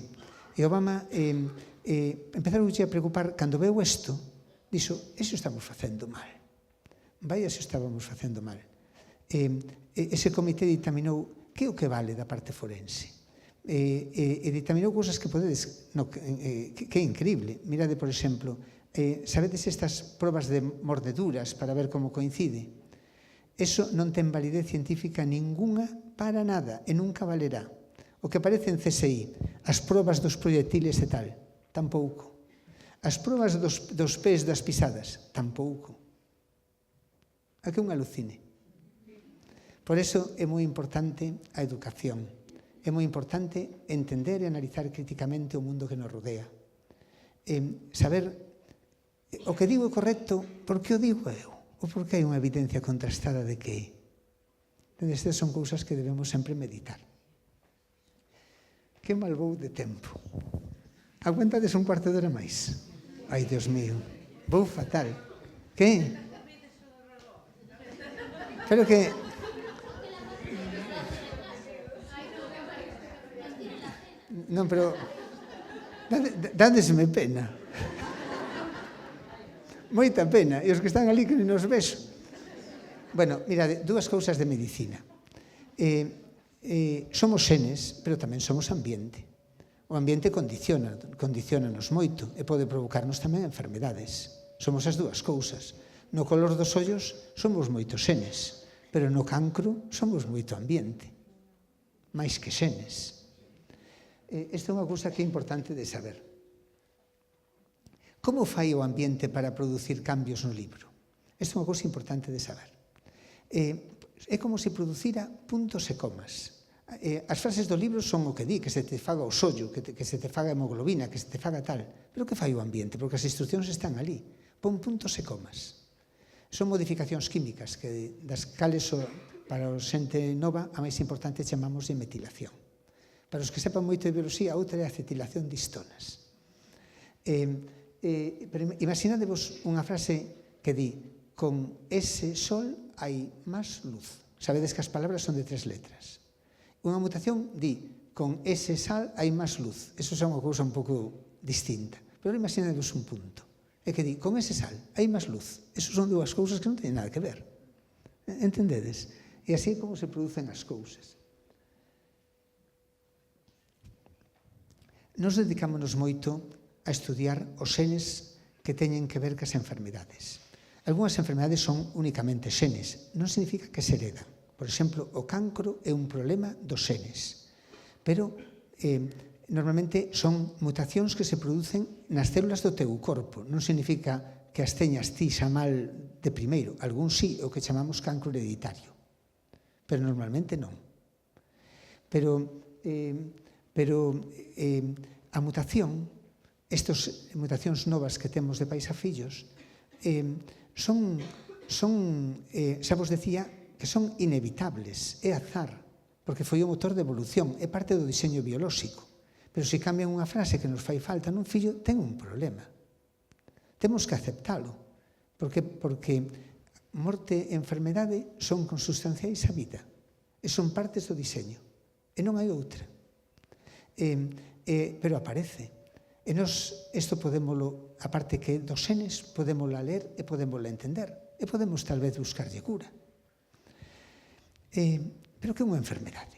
E Obama empezaron a preocupar, cando veu isto, dixo, eso estamos facendo mal. Vaya se estábamos facendo mal. Ese comité ditaminou que é o que vale da parte forense. E ditaminou cousas que podedes, que é increíble. Mirade, por exemplo, sabedes estas probas de mordeduras para ver como coincide? Eso non ten validez científica ninguna para nada e nunca valerá. O que aparece en CSI, as probas dos proyectiles e tal, tampouco. As probas dos pés das pisadas, tampouco. A que un alucine. Por eso é moi importante a educación. É moi importante entender e analizar críticamente o mundo que nos rodea. Saber o que digo é correcto, por que o digo eu? Ou porque hai unha evidencia contrastada de que é? Estas son cousas que debemos sempre meditar. Que mal vou de tempo. Aguantades un cuarto de hora máis? Ai, Dios mío, vou fatal. Que? Pero que... Non, pero... Dádesme pena. Moita pena. E os que están ali que nos vexo. Bueno, mirade, dúas cousas de medicina. Somos xenes, pero tamén somos ambiente. O ambiente condiciónanos moito e pode provocarnos tamén enfermedades. Somos as dúas cousas. No color dos ollos somos moitos xenes, pero no cancro somos moito ambiente. máis que xenes. Esta é unha cousa que é importante de saber. Como fai o ambiente para producir cambios no libro? Esta é unha cousa importante de saber. É como se producira puntos e comas. As frases do libro son o que di, que se te faga o sollo, que se te faga hemoglobina, que se te faga tal. Pero que fai o ambiente? Porque as instruccións están ali. Pon puntos e comas. Son modificacións químicas das cales para a xente nova a máis importante chamamos de metilación. Para os que sepan moito de bioloxía, a outra é a acetilación de histonas. Imaginadevos unha frase que di: con ese sol hai máis luz. Sabedes que as palabras son de 3 letras. Unha mutación di, con ese sal hai máis luz. Eso é unha cousa un pouco distinta. Pero imaginadevos un punto. É que di, con ese sal hai máis luz. Eso son dúas cousas que non teñen nada que ver. Entendedes? E así é como se producen as cousas. Nos dedicámonos moito a estudiar os xenes que teñen que ver cas enfermidades. Algúnas enfermedades son únicamente xenes. Non significa que se heredan. Por exemplo, o cancro é un problema dos xenes. Pero normalmente son mutacións que se producen nas células do teu corpo. Non significa que as teñas ti xa mal de primeiro. Algún sí, o que chamamos cancro hereditario. Pero normalmente non. Pero a mutación, estas mutacións novas que temos de pais a fillos, xa vos decía, que son inevitables, é azar, porque foi o motor de evolución, é parte do diseño biolóxico. Pero se cambian unha frase que nos fai falta nun fillo, ten un problema. Temos que aceptalo, porque morte e enfermedade son consustanciais á vida, e son partes do diseño, e non hai outra. Pero aparece. E nos, isto podémolo, aparte que dos xenes, podémosla ler e podémosla entender. E podemos tal vez buscarlle cura. Pero que é unha enfermedade?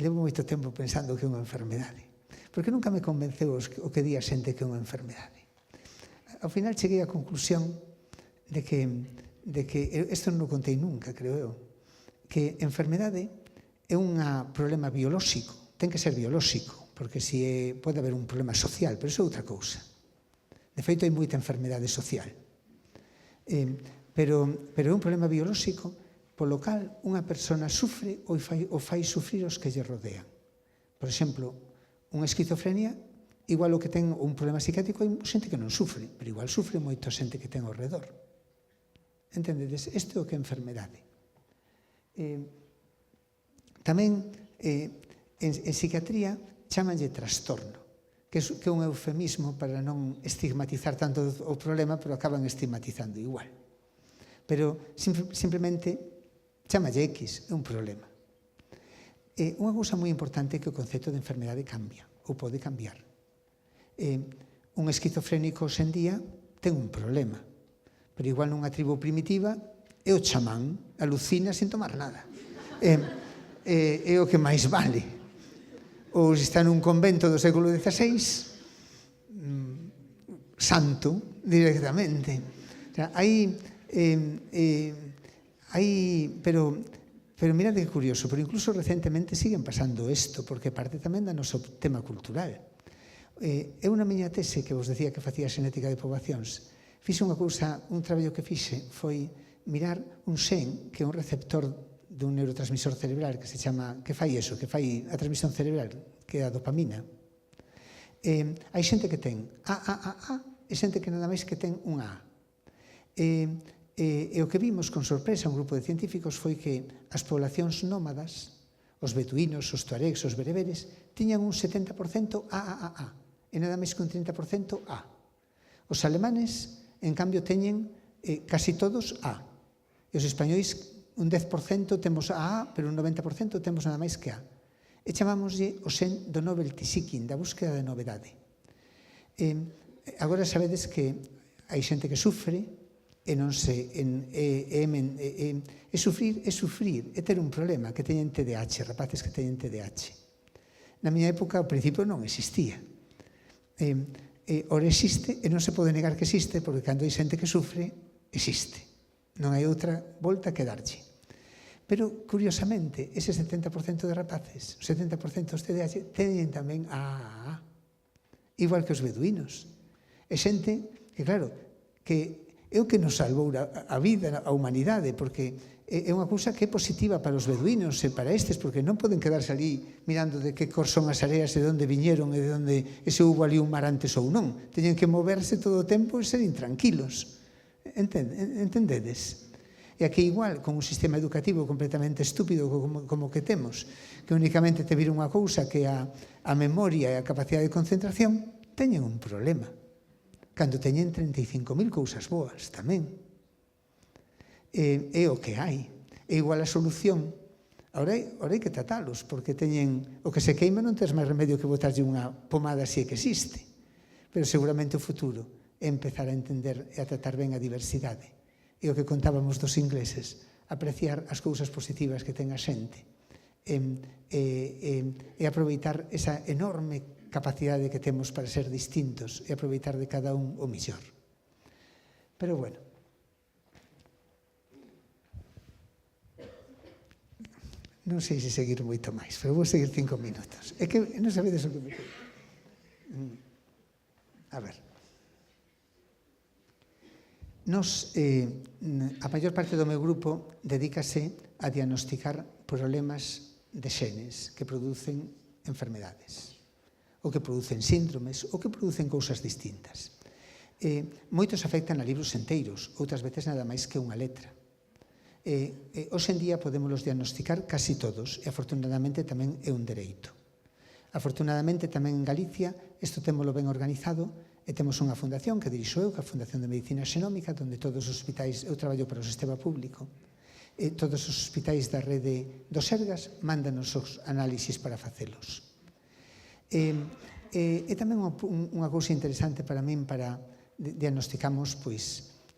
Levo moito tempo pensando que é unha enfermedade. Porque nunca me convenceu o que di a xente que é unha enfermedade. Ao final cheguei á conclusión de que isto non o contei nunca, creo eu, que enfermedade é un problema biolóxico. Ten que ser biolóxico, porque pode haber un problema social, pero iso é outra cousa. De feito, hai moita enfermedade social. Pero é un problema biolóxico polo cal unha persona sufre ou fai sufrir os que lle rodean. Por exemplo, unha esquizofrenia, igual o que ten un problema psiquiátrico, hai xente que non sufre, pero igual sufre moita xente que ten ao redor. Entendedes? Isto é o que é enfermedade. Tamén, en psiquiatría, chamanlle trastorno, que é un eufemismo para non estigmatizar tanto o problema, pero acaban estigmatizando igual. Pero simplemente chamalle X, é un problema. Unha cousa moi importante é que o concepto de enfermedade cambia, ou pode cambiar. Un esquizofrénico hoxendía ten un problema, pero igual nunha tribu primitiva é o chamán, alucina sin tomar nada. É o que máis vale. Ou se está nun convento do século XVI, santo, directamente. Pero mirad que curioso, pero incluso recentemente siguen pasando isto, porque parte tamén da noso tema cultural. Eu na miña tese, que vos decía que facía xenética de poboacións, fixe unha cousa, un traballo que fixe foi mirar un xen que é un receptor dun neurotransmisor cerebral que se chama, que fai eso, que fai a transmisión cerebral, que é a dopamina. Hai xente que ten AAA e xente que nada máis que ten un A. E o que vimos con sorpresa un grupo de científicos foi que as poblacións nómadas, os beduínos, os tuaregs, os bereberes, tiñan un 70% AAA e nada máis que un 30% A. Os alemanes, en cambio, teñen casi todos A. E os españois, un 10% temos A, pero un 90% temos nada máis que A. E chamámoslle o xen do novelty seeking, da búsqueda de novedade. Agora sabedes que hai xente que sufre e non se... sufrir é ter un problema, que teñen TDAH, rapaces que teñen TDAH. Na miña época, ao principio, non existía. Ora existe e non se pode negar que existe, porque cando hai xente que sufre, existe. Non hai outra volta que darlle. Pero, curiosamente, ese 70% de rapaces, o 70% dos TDAH, teñen tamén AAA, igual que os beduínos. É xente que, claro, que é o que nos salvou a vida, a humanidade, porque é unha cousa que é positiva para os beduínos e para estes, porque non poden quedarse ali mirando de que cor son as areas e de onde viñeron e de onde se hubo ali un mar antes ou non. Teñen que moverse todo o tempo e ser intranquilos. Entendedes? E aquí igual, con un sistema educativo completamente estúpido como que temos, que únicamente te vira unha cousa que a memoria e a capacidade de concentración, teñen un problema. Cando teñen 35.000 cousas boas tamén. É o que hai. É igual a solución Ahora hai que tratalos, porque teñen o que se queima non tens máis remedio que botarlle unha pomada se é que existe. Pero seguramente o futuro é empezar a entender e a tratar ben a diversidade. E o que contábamos dos ingleses, apreciar as cousas positivas que ten a xente e aproveitar esa enorme capacidade que temos para ser distintos e aproveitar de cada un o mellor. Pero bueno, non sei se seguir moito máis, pero vou seguir 5 minutos. É que non sabedes o que me quedo. A ver. A maior parte do meu grupo dedícase a diagnosticar problemas de xenes que producen enfermedades, ou que producen síndromes, ou que producen cousas distintas. Moitos afectan a libros enteiros, outras veces nada máis que unha letra. Hoxe en día podemos diagnosticar casi todos, e afortunadamente tamén é un dereito. Afortunadamente tamén en Galicia isto témolo ben organizado e temos unha fundación que dirixo eu, que é a Fundación de Medicina Xenómica, onde todos os hospitais, eu traballo para o sistema público, e todos os hospitais da rede do Sergas mándanos os análisis para facelos. E tamén unha cousa interesante para min, para diagnosticamos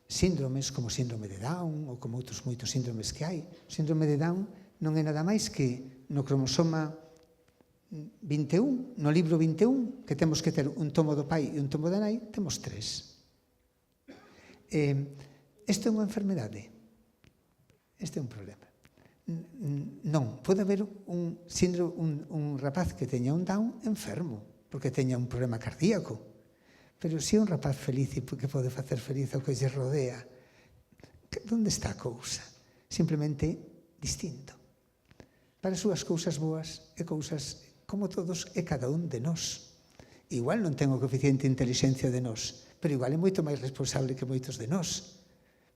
síndromes como síndrome de Down ou como outros moitos síndromes que hai. O síndrome de Down non é nada máis que no cromosoma 21, no libro 21, que temos que ter un tomo do pai e un tomo da nai, temos 3. Isto é unha enfermedade? Este é un problema? Non, pode haber un rapaz que teña un Down enfermo, porque teña un problema cardíaco. Pero se é un rapaz feliz e que pode facer feliz o que lle rodea, onde está a cousa? Simplemente distinto. Para as súas cousas boas e cousas como todos e cada un de nós. Igual non ten o coeficiente de inteligencia de nós, pero igual é moito máis responsable que moitos de nós.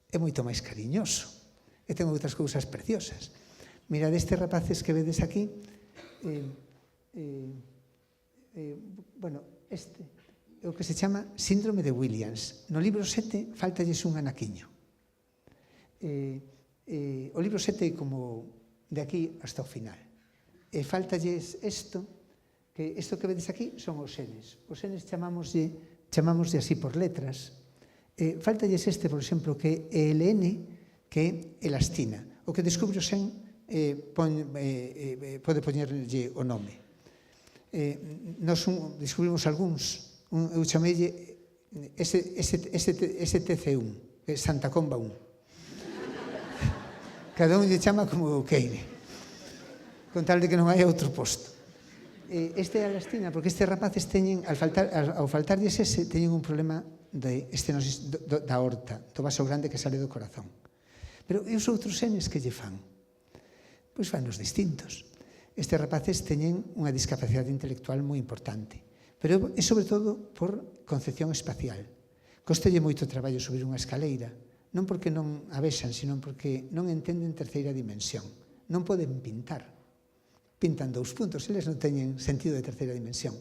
É moito máis cariñoso. E ten outras cousas preciosas. Mirad estes rapaces que vedes aquí. Bueno, este é o que se chama síndrome de Williams. No libro 7 faltalles un anaquiño. O libro 7 é como de aquí hasta o final. E faltalles isto, que isto que vedes aquí son os xenes. Os xenes chamámoslle así por letras. Faltalles este, por exemplo, que é ELN, que é elastina. O que descubre o xen pode poñerlle o nome. Nos descubrimos algúns. Eu chameille STC1, que é Santa Comba 1. Cada un lle chama como queire, con tal de que non hai outro posto. Este é a elastina, porque estes rapaces teñen, ao faltarlles ese, teñen un problema de estenosis da aorta, do vaso grande que sale do corazón. Pero e os outros xenes que lle fan? Pois fan os distintos. Estes rapaces teñen unha discapacidade intelectual moi importante. Pero é sobre todo por concepción espacial. Costelle moito traballo subir unha escaleira, non porque non a vexan, sino porque non entenden terceira dimensión. Non poden pintar. Pintan 2 puntos, eles non teñen sentido de terceira dimensión.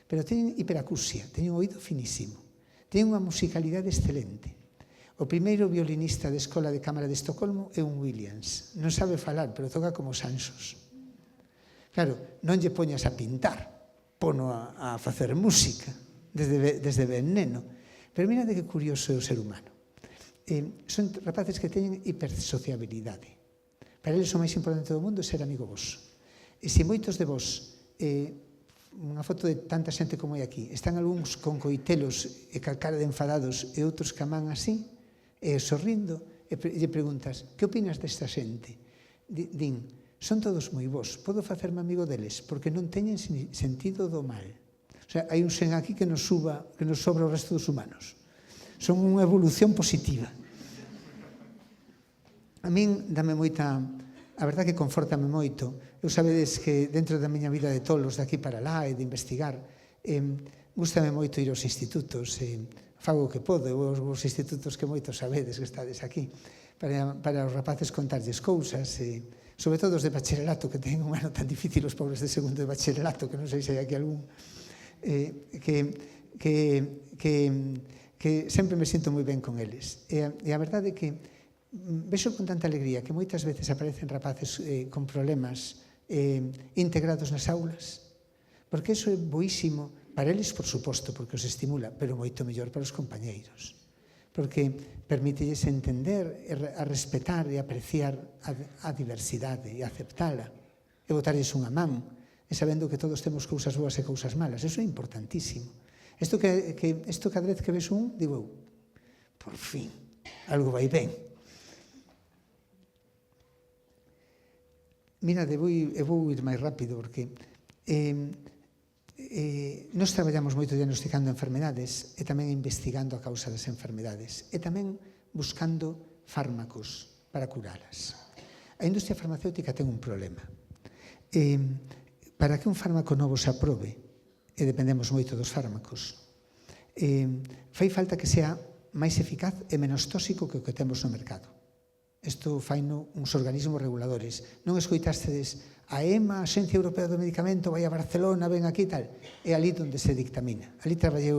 Pero teñen hiperacusia, teñen un oído finísimo, teñen unha musicalidade excelente. O primeiro violinista de Escola de Cámara de Estocolmo é un Williams. Non sabe falar, pero toca como Sanxos. Claro, non lle poñas a pintar, pono a facer música desde ben neno. Pero mirade que curioso é o ser humano. Son rapaces que teñen hipersociabilidade. Para eles o máis importante do mundo é ser amigo vos. E se moitos de vos, unha foto de tanta xente como hai aquí, están algúns con coitelos e cara de enfadados e outros que aman así, sorrindo, e lle preguntas, que opinas desta xente? Din, son todos moi bons, podo facerme amigo deles, porque non teñen sentido do mal. O sea, hai un xen aquí que nos sobra o resto dos humanos. Son unha evolución positiva. A min dame moita, a verdade que confórtame moito. Eu sabedes que dentro da miña vida de tolos, de aquí para lá, e de investigar, gústame moito ir aos institutos, fago o que podo, os institutos que moitos sabedes que estades aquí, para os rapaces contarlles cousas, sobre todo os de bacharelato, que teñen un ano tan difícil os pobres de segundo de bacharelato, que non sei se hai aquí algún, que sempre me sinto moi ben con eles. E a verdade é que vexo con tanta alegría que moitas veces aparecen rapaces con problemas integrados nas aulas, porque iso é boísimo para eles, por suposto, porque os estimula, pero moito mellor para os compañeiros, porque permítelles entender, a respetar e apreciar a diversidade e aceptala, e botarles unha man, e sabendo que todos temos cousas boas e cousas malas. Iso é importantísimo. Isto cada vez que ves un, digo, por fin, algo vai ben. Mirade, vou ir máis rápido, porque nós traballamos moito diagnosticando enfermedades e tamén investigando a causa das enfermedades e tamén buscando fármacos para curalas. A industria farmacéutica ten un problema. Para que un fármaco novo se aprobe, e dependemos moito dos fármacos, fai falta que sea máis eficaz e menos tóxico que o que temos no mercado. Isto faino uns organismos reguladores. Non escoitástedes a EMA, a Axencia Europea do Medicamento, vai a Barcelona, ven aquí e tal. É ali onde se dictamina. Ali traballei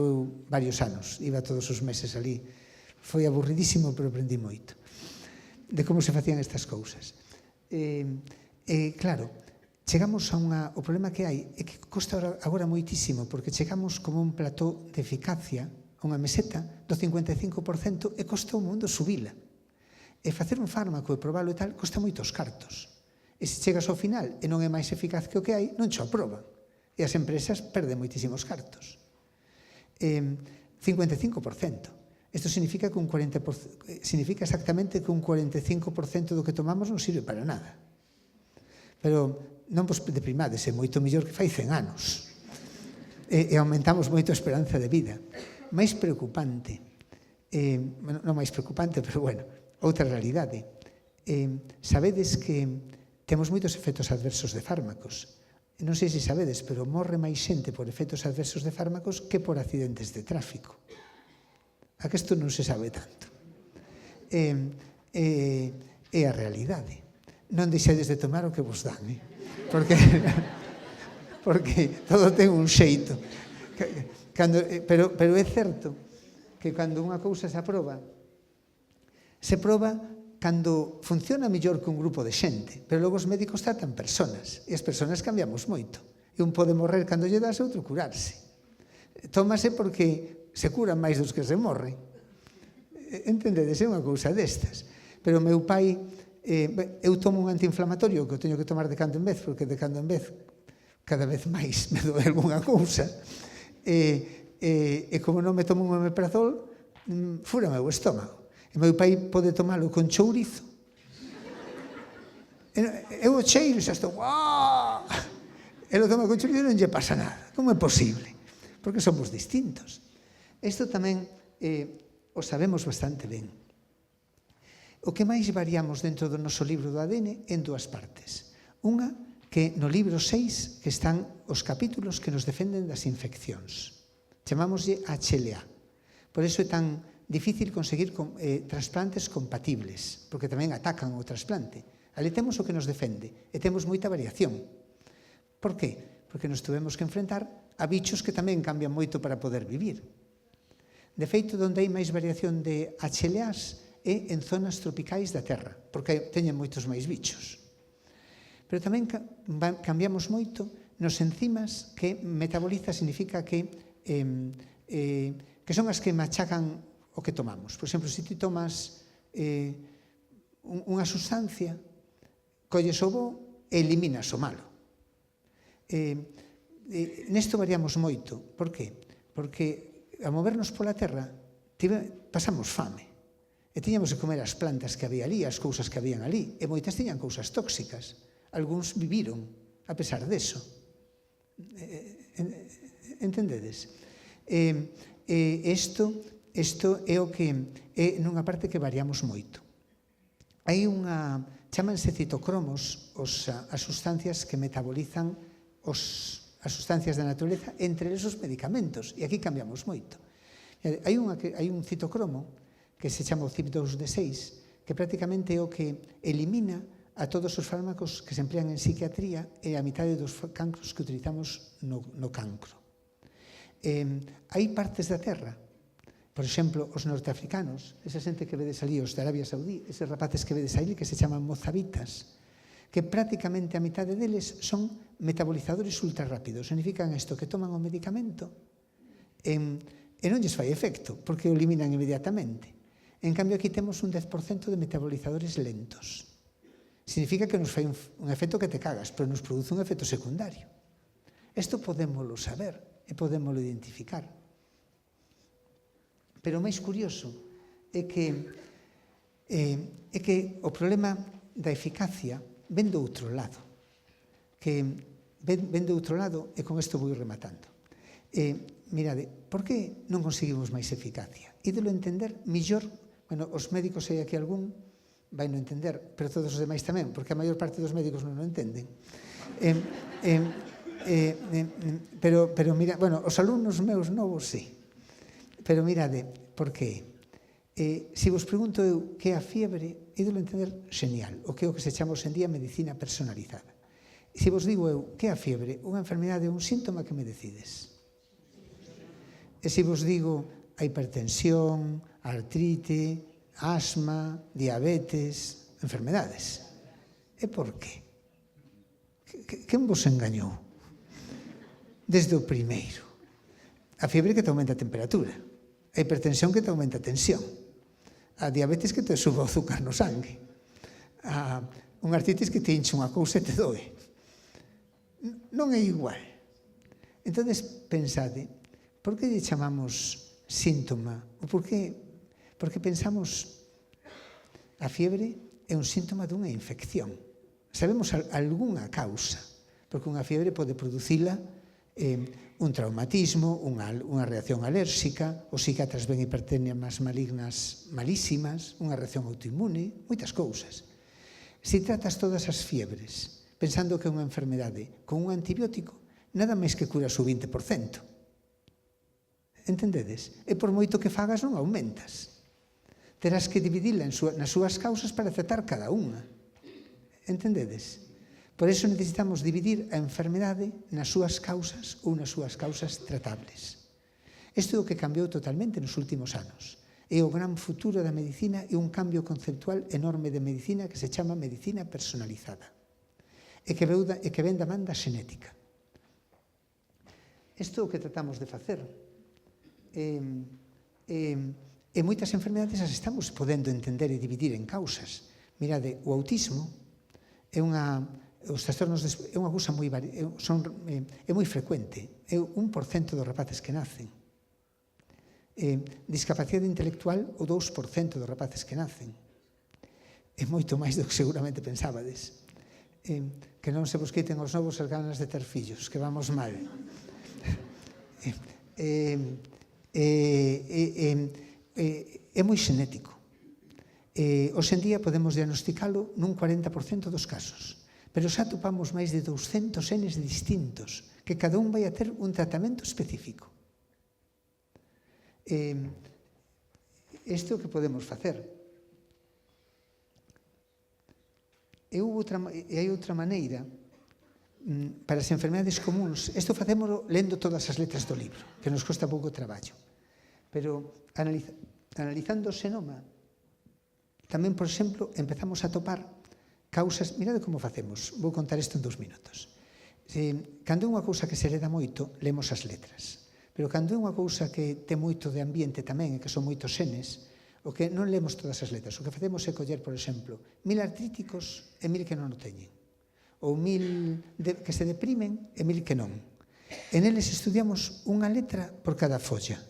varios anos, iba todos os meses ali. Foi aburridísimo, pero aprendi moito de como se facían estas cousas. Claro, chegamos a o problema que hai é que costa agora moitísimo, porque chegamos como un plató de eficacia, unha meseta do 55%, e costa o mundo subila. E facer un fármaco e probalo e tal costa moitos cartos. E se chegas ao final e non é máis eficaz que o que hai, non cho aproban. E as empresas perden moitísimos cartos. 55%. Isto significa exactamente que un 45% do que tomamos non sirve para nada. Pero non vos deprimades, é moito mellor que fai 100 anos. E aumentamos moito a esperanza de vida. Máis preocupante, non máis preocupante, pero bueno, outra realidade. Sabedes que temos moitos efectos adversos de fármacos. Non sei se sabedes, pero morre máis xente por efectos adversos de fármacos que por accidentes de tráfico. A que isto non se sabe tanto. É a realidade. Non deixedes de tomar o que vos dan, porque todo ten un xeito. Pero é certo que cando unha cousa se proba cando funciona mellor que un grupo de xente, pero logo os médicos tratan personas, e as personas cambiamos moito. E un pode morrer cando lle das, outro curarse. Tómase porque se curan máis dos que se morren. Entendedes? É unha cousa destas. Pero o meu pai, eu tomo un antiinflamatorio que o teño que tomar de cando en vez, porque de cando en vez cada vez máis me doe algunha cousa, e como non me tomo un omeprazol, fúrame o estómago. E meu pai pode tomalo con chourizo. Eu o cheiro xa estou... E lo toma con chourizo e non lle pasa nada. Como é posible? Porque somos distintos. Isto tamén o sabemos bastante ben. O que máis variamos dentro do noso libro do ADN en dúas partes. Unha, que no libro 6 que están os capítulos que nos defenden das infeccións. Chamámoslle HLA. Por iso é tan difícil conseguir trasplantes compatibles, porque tamén atacan o trasplante. Ali temos o que nos defende e temos moita variación. Por qué? Porque nos tuvemos que enfrentar a bichos que tamén cambian moito para poder vivir. De feito, onde hai máis variación de HLAs é en zonas tropicais da Terra, porque teñen moitos máis bichos. Pero tamén cambiamos moito nos enzimas que metaboliza, significa que son as que machacan o que tomamos. Por exemplo, se ti tomas unha sustancia, colles o bo e eliminas o malo. Nesto variamos moito. Por qué? Porque a movernos pola terra pasamos fame. E tiñamos que comer as plantas que había ali, as cousas que habían ali. E moitas tiñan cousas tóxicas. Algúns viviron a pesar deso. Entendedes? Isto é o que é nunha parte que variamos moito. Hai chamanse citocromos as sustancias que metabolizan as sustancias da natureza, entre eles os medicamentos, e aquí cambiamos moito. Hai un citocromo que se chama o CYP2D6, que prácticamente é o que elimina a todos os fármacos que se emplean en psiquiatría e a mitade dos cancros que utilizamos no cancro. Hai partes da Terra Por exemplo, os norteafricanos, esa xente que vedes ali, os de Arabia Saudí, eses rapaces que vedes ali que se chaman mozabitas, que prácticamente a mitade deles son metabolizadores ultrarrápidos. Significan isto, que toman o medicamento e non lles fai efecto, porque o eliminan inmediatamente. En cambio, aquí temos un 10% de metabolizadores lentos. Significa que nos fai un efecto que te cagas, pero nos produce un efecto secundario. Isto podémoslo saber e podémoslo identificar. Pero o máis curioso é que o problema da eficacia ven do outro lado. Ven do outro lado, e con isto vou rematando. Mirade, por que non conseguimos máis eficacia? Ídelo entender millor, bueno, os médicos, hai aquí algún, vai non entender, pero todos os demais tamén, porque a maior parte dos médicos non o entenden. Pero mira, bueno, os alumnos meus novos, sí. Pero mirade, por que? Se vos pregunto eu que é a fiebre, ídelo entender genial, o que é o que se chama hoxe en día medicina personalizada. Se vos digo eu que é a fiebre, unha enfermedade ou un síntoma, que me decides? E se vos digo a hipertensión, a artrite, asma, diabetes, enfermedades. E por qué? Quen vos engañou? Desde o primeiro. A fiebre que te aumenta a temperatura. A hipertensión que te aumenta a tensión. A diabetes que te sube o azúcar no sangue. A unha artritis que te hincha unha cousa e te doe. Non é igual. Entón, pensade, por que lle chamamos síntoma? Ou por que pensamos a fiebre é un síntoma dunha infección? Sabemos algunha causa, porque unha fiebre pode producila un traumatismo, unha reacción alérxica, os psiquiatras ven hipertenias malignas malísimas, unha reacción autoinmune, moitas cousas. Se tratas todas as fiebres pensando que é unha enfermedade con un antibiótico, nada máis que curas o 20%. Entendedes? E por moito que fagas non aumentas. Terás que dividila nas súas causas para tratar cada unha. Entendedes? Por iso necesitamos dividir a enfermedade nas súas causas ou nas súas causas tratables. Isto é o que cambiou totalmente nos últimos anos. É o gran futuro da medicina e un cambio conceptual enorme de medicina que se chama medicina personalizada. E que ven da man da xenética. Isto é o que tratamos de facer. E moitas enfermedades as estamos podendo entender e dividir en causas. Mirade, o autismo é os trastornos é unha cousa moi frecuente. É 1% dos rapaces que nacen. Discapacidade intelectual, o 2% dos rapaces que nacen. É moito máis do que seguramente pensabades. Que non se vos quiten os novos as ganas de ter fillos, que vamos mal. É moi xenético. Hoxe en día podemos diagnosticalo nun 40% dos casos, pero xa atopamos máis de 200 genes distintos, que cada un vai a ter un tratamento específico. Isto é o que podemos facer. E hai outra maneira para as enfermedades comuns. Isto facémoslo lendo todas as letras do libro, que nos costa pouco traballo. Pero analizando o xenoma, tamén, por exemplo, empezamos a topar causas. Mirade como facemos. Vou contar isto en 2 minutos. Cando é unha cousa que se hereda moito, lemos as letras. Pero cando é unha cousa que ten moito de ambiente tamén, e que son moitos xenes, o que non lemos todas as letras. O que facemos é coller, por exemplo, 1000 artríticos e 1000 que non o teñen. Ou 1000 que se deprimen e 1000 que non. E neles estudiamos unha letra por cada folla.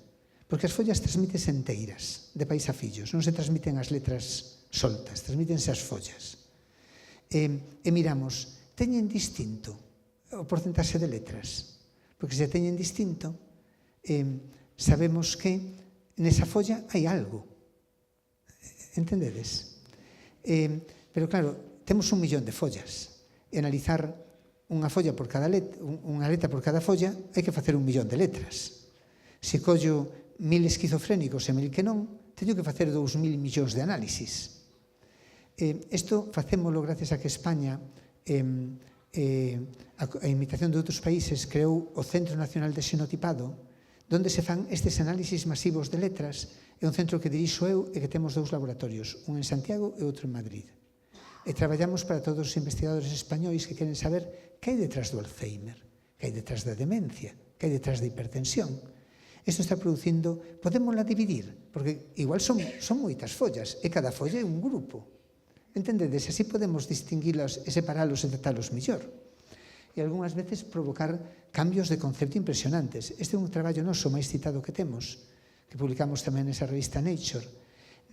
Porque as follas transmítese enteiras, de pais a fillos. Non se transmiten as letras soltas, transmítense as follas. E miramos, teñen distinto o porcentaxe de letras. Porque se teñen distinto, sabemos que nesa folla hai algo. Entendedes? Pero claro, temos 1 millón de follas. E analizar unha folla por cada letra, unha letra por cada folla, hai que facer 1 millón de letras. Se collo 1000 esquizofrénicos e 1000 que non, teño que facer 2000 millóns de análisis. Isto facémolo gracias a que España, a imitación de outros países, creou o Centro Nacional de Xenotipado, donde se fan estes análisis masivos de letras. É un centro que dirixo eu e que temos 2 laboratorios, un en Santiago e outro en Madrid. E traballamos para todos os investigadores españois que queren saber que hai detrás do Alzheimer, que hai detrás da demencia, que hai detrás da hipertensión. Isto está producindo, podémosla dividir, porque igual son moitas follas, e cada folla é un grupo. Entendedes? Así podemos distinguilos e separalos e tratalos mellor. E algunhas veces provocar cambios de concepto impresionantes. Este é un traballo noso máis citado que temos, que publicamos tamén nesa revista Nature,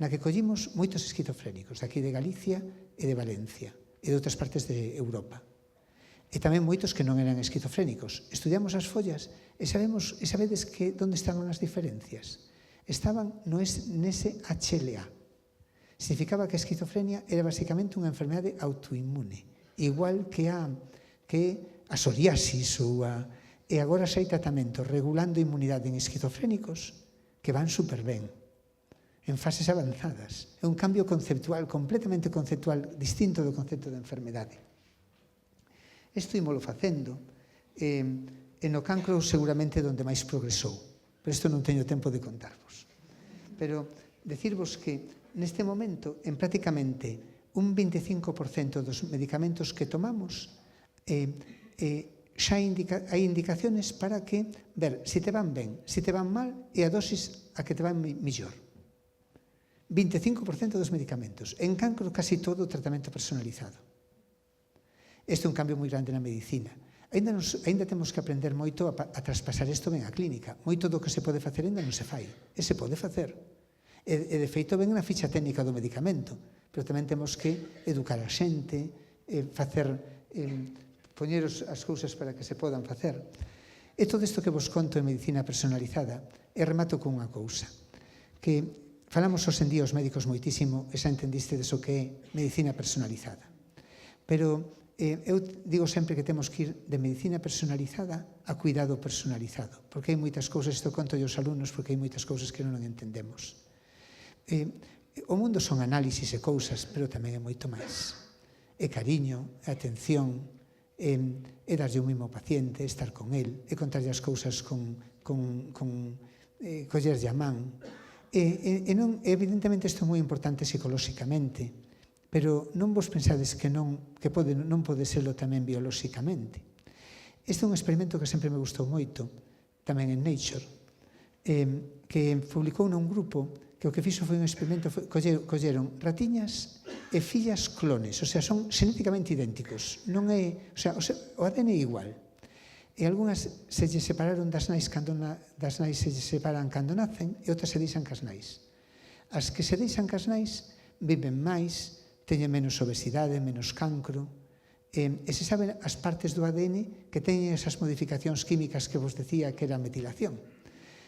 na que collimos moitos esquizofrénicos, aquí de Galicia e de Valencia, e de outras partes de Europa. E tamén moitos que non eran esquizofrénicos. Estudiamos as follas e sabedes que onde estaban as diferencias. Estaban nese HLA. Significaba que a esquizofrenia era basicamente unha enfermedade autoinmune, igual que a psoriasis e agora hai tratamentos regulando a inmunidade en esquizofrénicos que van super ben, en fases avanzadas. É un cambio conceptual, completamente conceptual, distinto do concepto de enfermedade. Isto ímolo facendo, e no cancro seguramente onde máis progresou, pero isto non teño tempo de contarvos. Pero decirvos que neste momento, en prácticamente un 25% dos medicamentos que tomamos, xa hai indicaciones para que ver se te van ben, se te van mal e a dosis a que te van mellor. 25% dos medicamentos. En cancro, casi todo o tratamento personalizado. Este é un cambio moi grande na medicina. Ainda temos que aprender moito a traspasar isto ben á clínica. Moito do que se pode facer ainda non se fai. E se pode facer. E de feito ven na ficha técnica do medicamento. Pero tamén temos que educar a xente, poñer as cousas para que se podan facer. E todo isto que vos conto en medicina personalizada, e remato con unha cousa, que falamos hoxe en día os médicos moitísimo, e xa entendiste deso que é medicina personalizada. Pero eu digo sempre que temos que ir de medicina personalizada a cuidado personalizado, porque hai moitas cousas, isto conto aos alumnos, porque hai moitas cousas que non entendemos. O mundo son análisis e cousas, pero tamén é moito máis. É cariño, é atención, é darlle un mimo ao paciente, estar con el, é contarlle as cousas collerlle a man. Evidentemente isto é moi importante psicolóxicamente, pero non vos pensades que non pode serlo tamén biolóxicamente. Este é un experimento que sempre me gustou moito, tamén en Nature, que publicou nun grupo que o que fixo foi un experimento, colleron ratiñas e fillas clones, o sea, son xenéticamente idénticos, o ADN é igual. E algunhas se lle separaron das nais se lle separan cando nacen e outras se deixan cas nais. As que se deixan cas nais viven máis, teñen menos obesidade, menos cancro, e se saben as partes do ADN que teñen esas modificacións químicas que vos decía que era a metilación.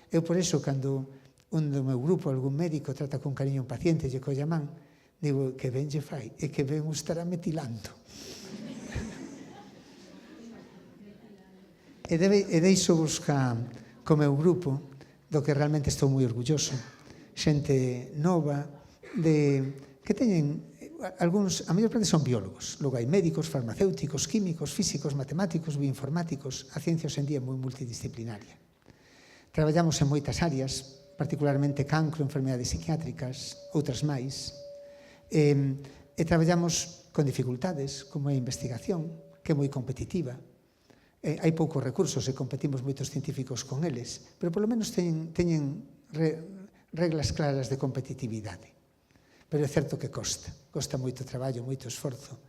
Eu por iso, cando un do meu grupo, algún médico, trata con cariño un paciente, lle colle a man, digo que ben lle fai, e que ben o estará metilando. E deixo vos co meu grupo, do que realmente estou moi orgulloso, xente nova, que teñen algúns, a maior parte son biólogos, logo hai médicos, farmacéuticos, químicos, físicos, matemáticos, bioinformáticos. A ciencia hoxe en día é moi multidisciplinaria. Traballamos en moitas áreas, particularmente cancro, enfermedades psiquiátricas, outras máis, e traballamos con dificultades, como a investigación, que é moi competitiva. Hai poucos recursos e competimos moitos científicos con eles, pero polo menos teñen reglas claras de competitividade. Pero é certo que costa moito traballo, moito esforzo.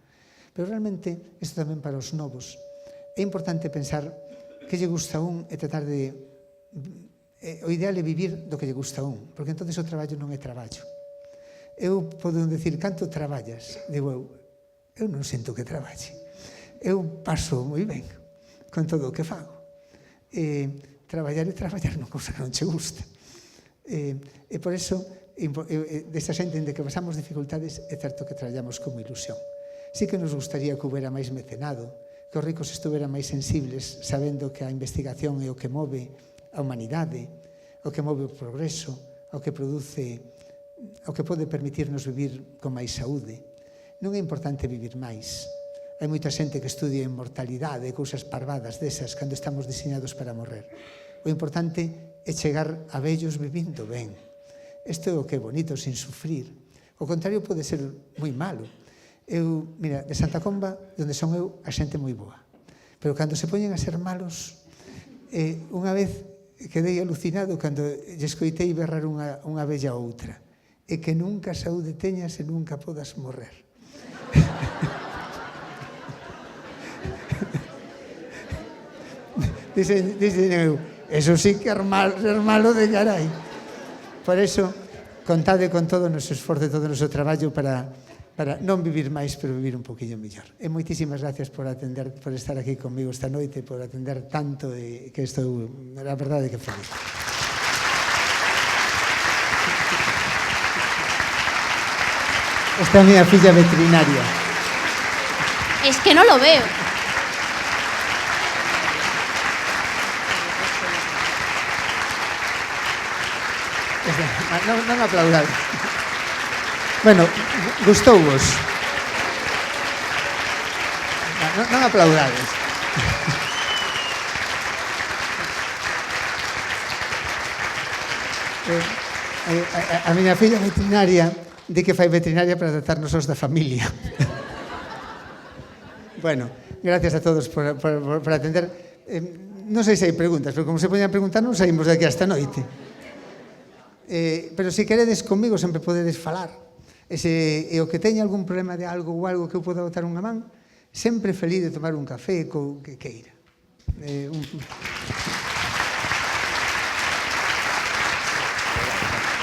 Pero realmente, isto tamén para os novos, é importante pensar que lle gusta a un e tratar de... O ideal é vivir do que lle gusta a un, porque entonces o traballo non é traballo. Eu podo dicir, canto traballas? Digo eu non sinto que traballe. Eu paso moi ben con todo o que fago. Traballar é traballar non cousa que non che gusta. E por iso, desta xente en que pasamos dificultades, é certo que traballamos como ilusión. Sí que nos gustaría que houbera máis mecenado, que os ricos estuveran máis sensibles, sabendo que a investigación é o que move a humanidade, o que move o progreso, o que produce, o que pode permitirnos vivir con máis saúde. Non é importante vivir máis. Hai moita xente que estudia inmortalidade e cousas parvadas desas cando estamos diseñados para morrer. O importante e chegar a vellos vivindo ben. Isto é o que é bonito, sin sufrir. O contrario pode ser moi malo. Mira, de Santa Comba, onde son eu, a xente moi boa. Pero cando se poñen a ser malos, unha vez quedei alucinado cando lle escoitei berrar unha vella a outra. E que nunca saúde teñas e nunca podas morrer. Dicen eu, eso sí que é ser malo de carai. Por eso, contade con todo o noso esforzo e todo o noso traballo para non vivir máis, pero vivir un poquinho mellor. E moitísimas gracias por estar aquí comigo esta noite, por atender tanto, e que estou, a verdade, que feliz. Esta é a miña filla veterinaria. Es que non lo veo. Non aplaudades. Bueno, gustouvos. Non aplaudades. A miña filla veterinaria di que fai veterinaria para tratarnos os da familia. Bueno, gracias a todos por atender. Non sei se hai preguntas, pero como se poñan a preguntar non saímos de aquí hasta noite. Pero se queredes comigo sempre podedes falar. E o que teña algún problema de algo ou algo que eu poda botar unha man, sempre feliz de tomar un café co que queira.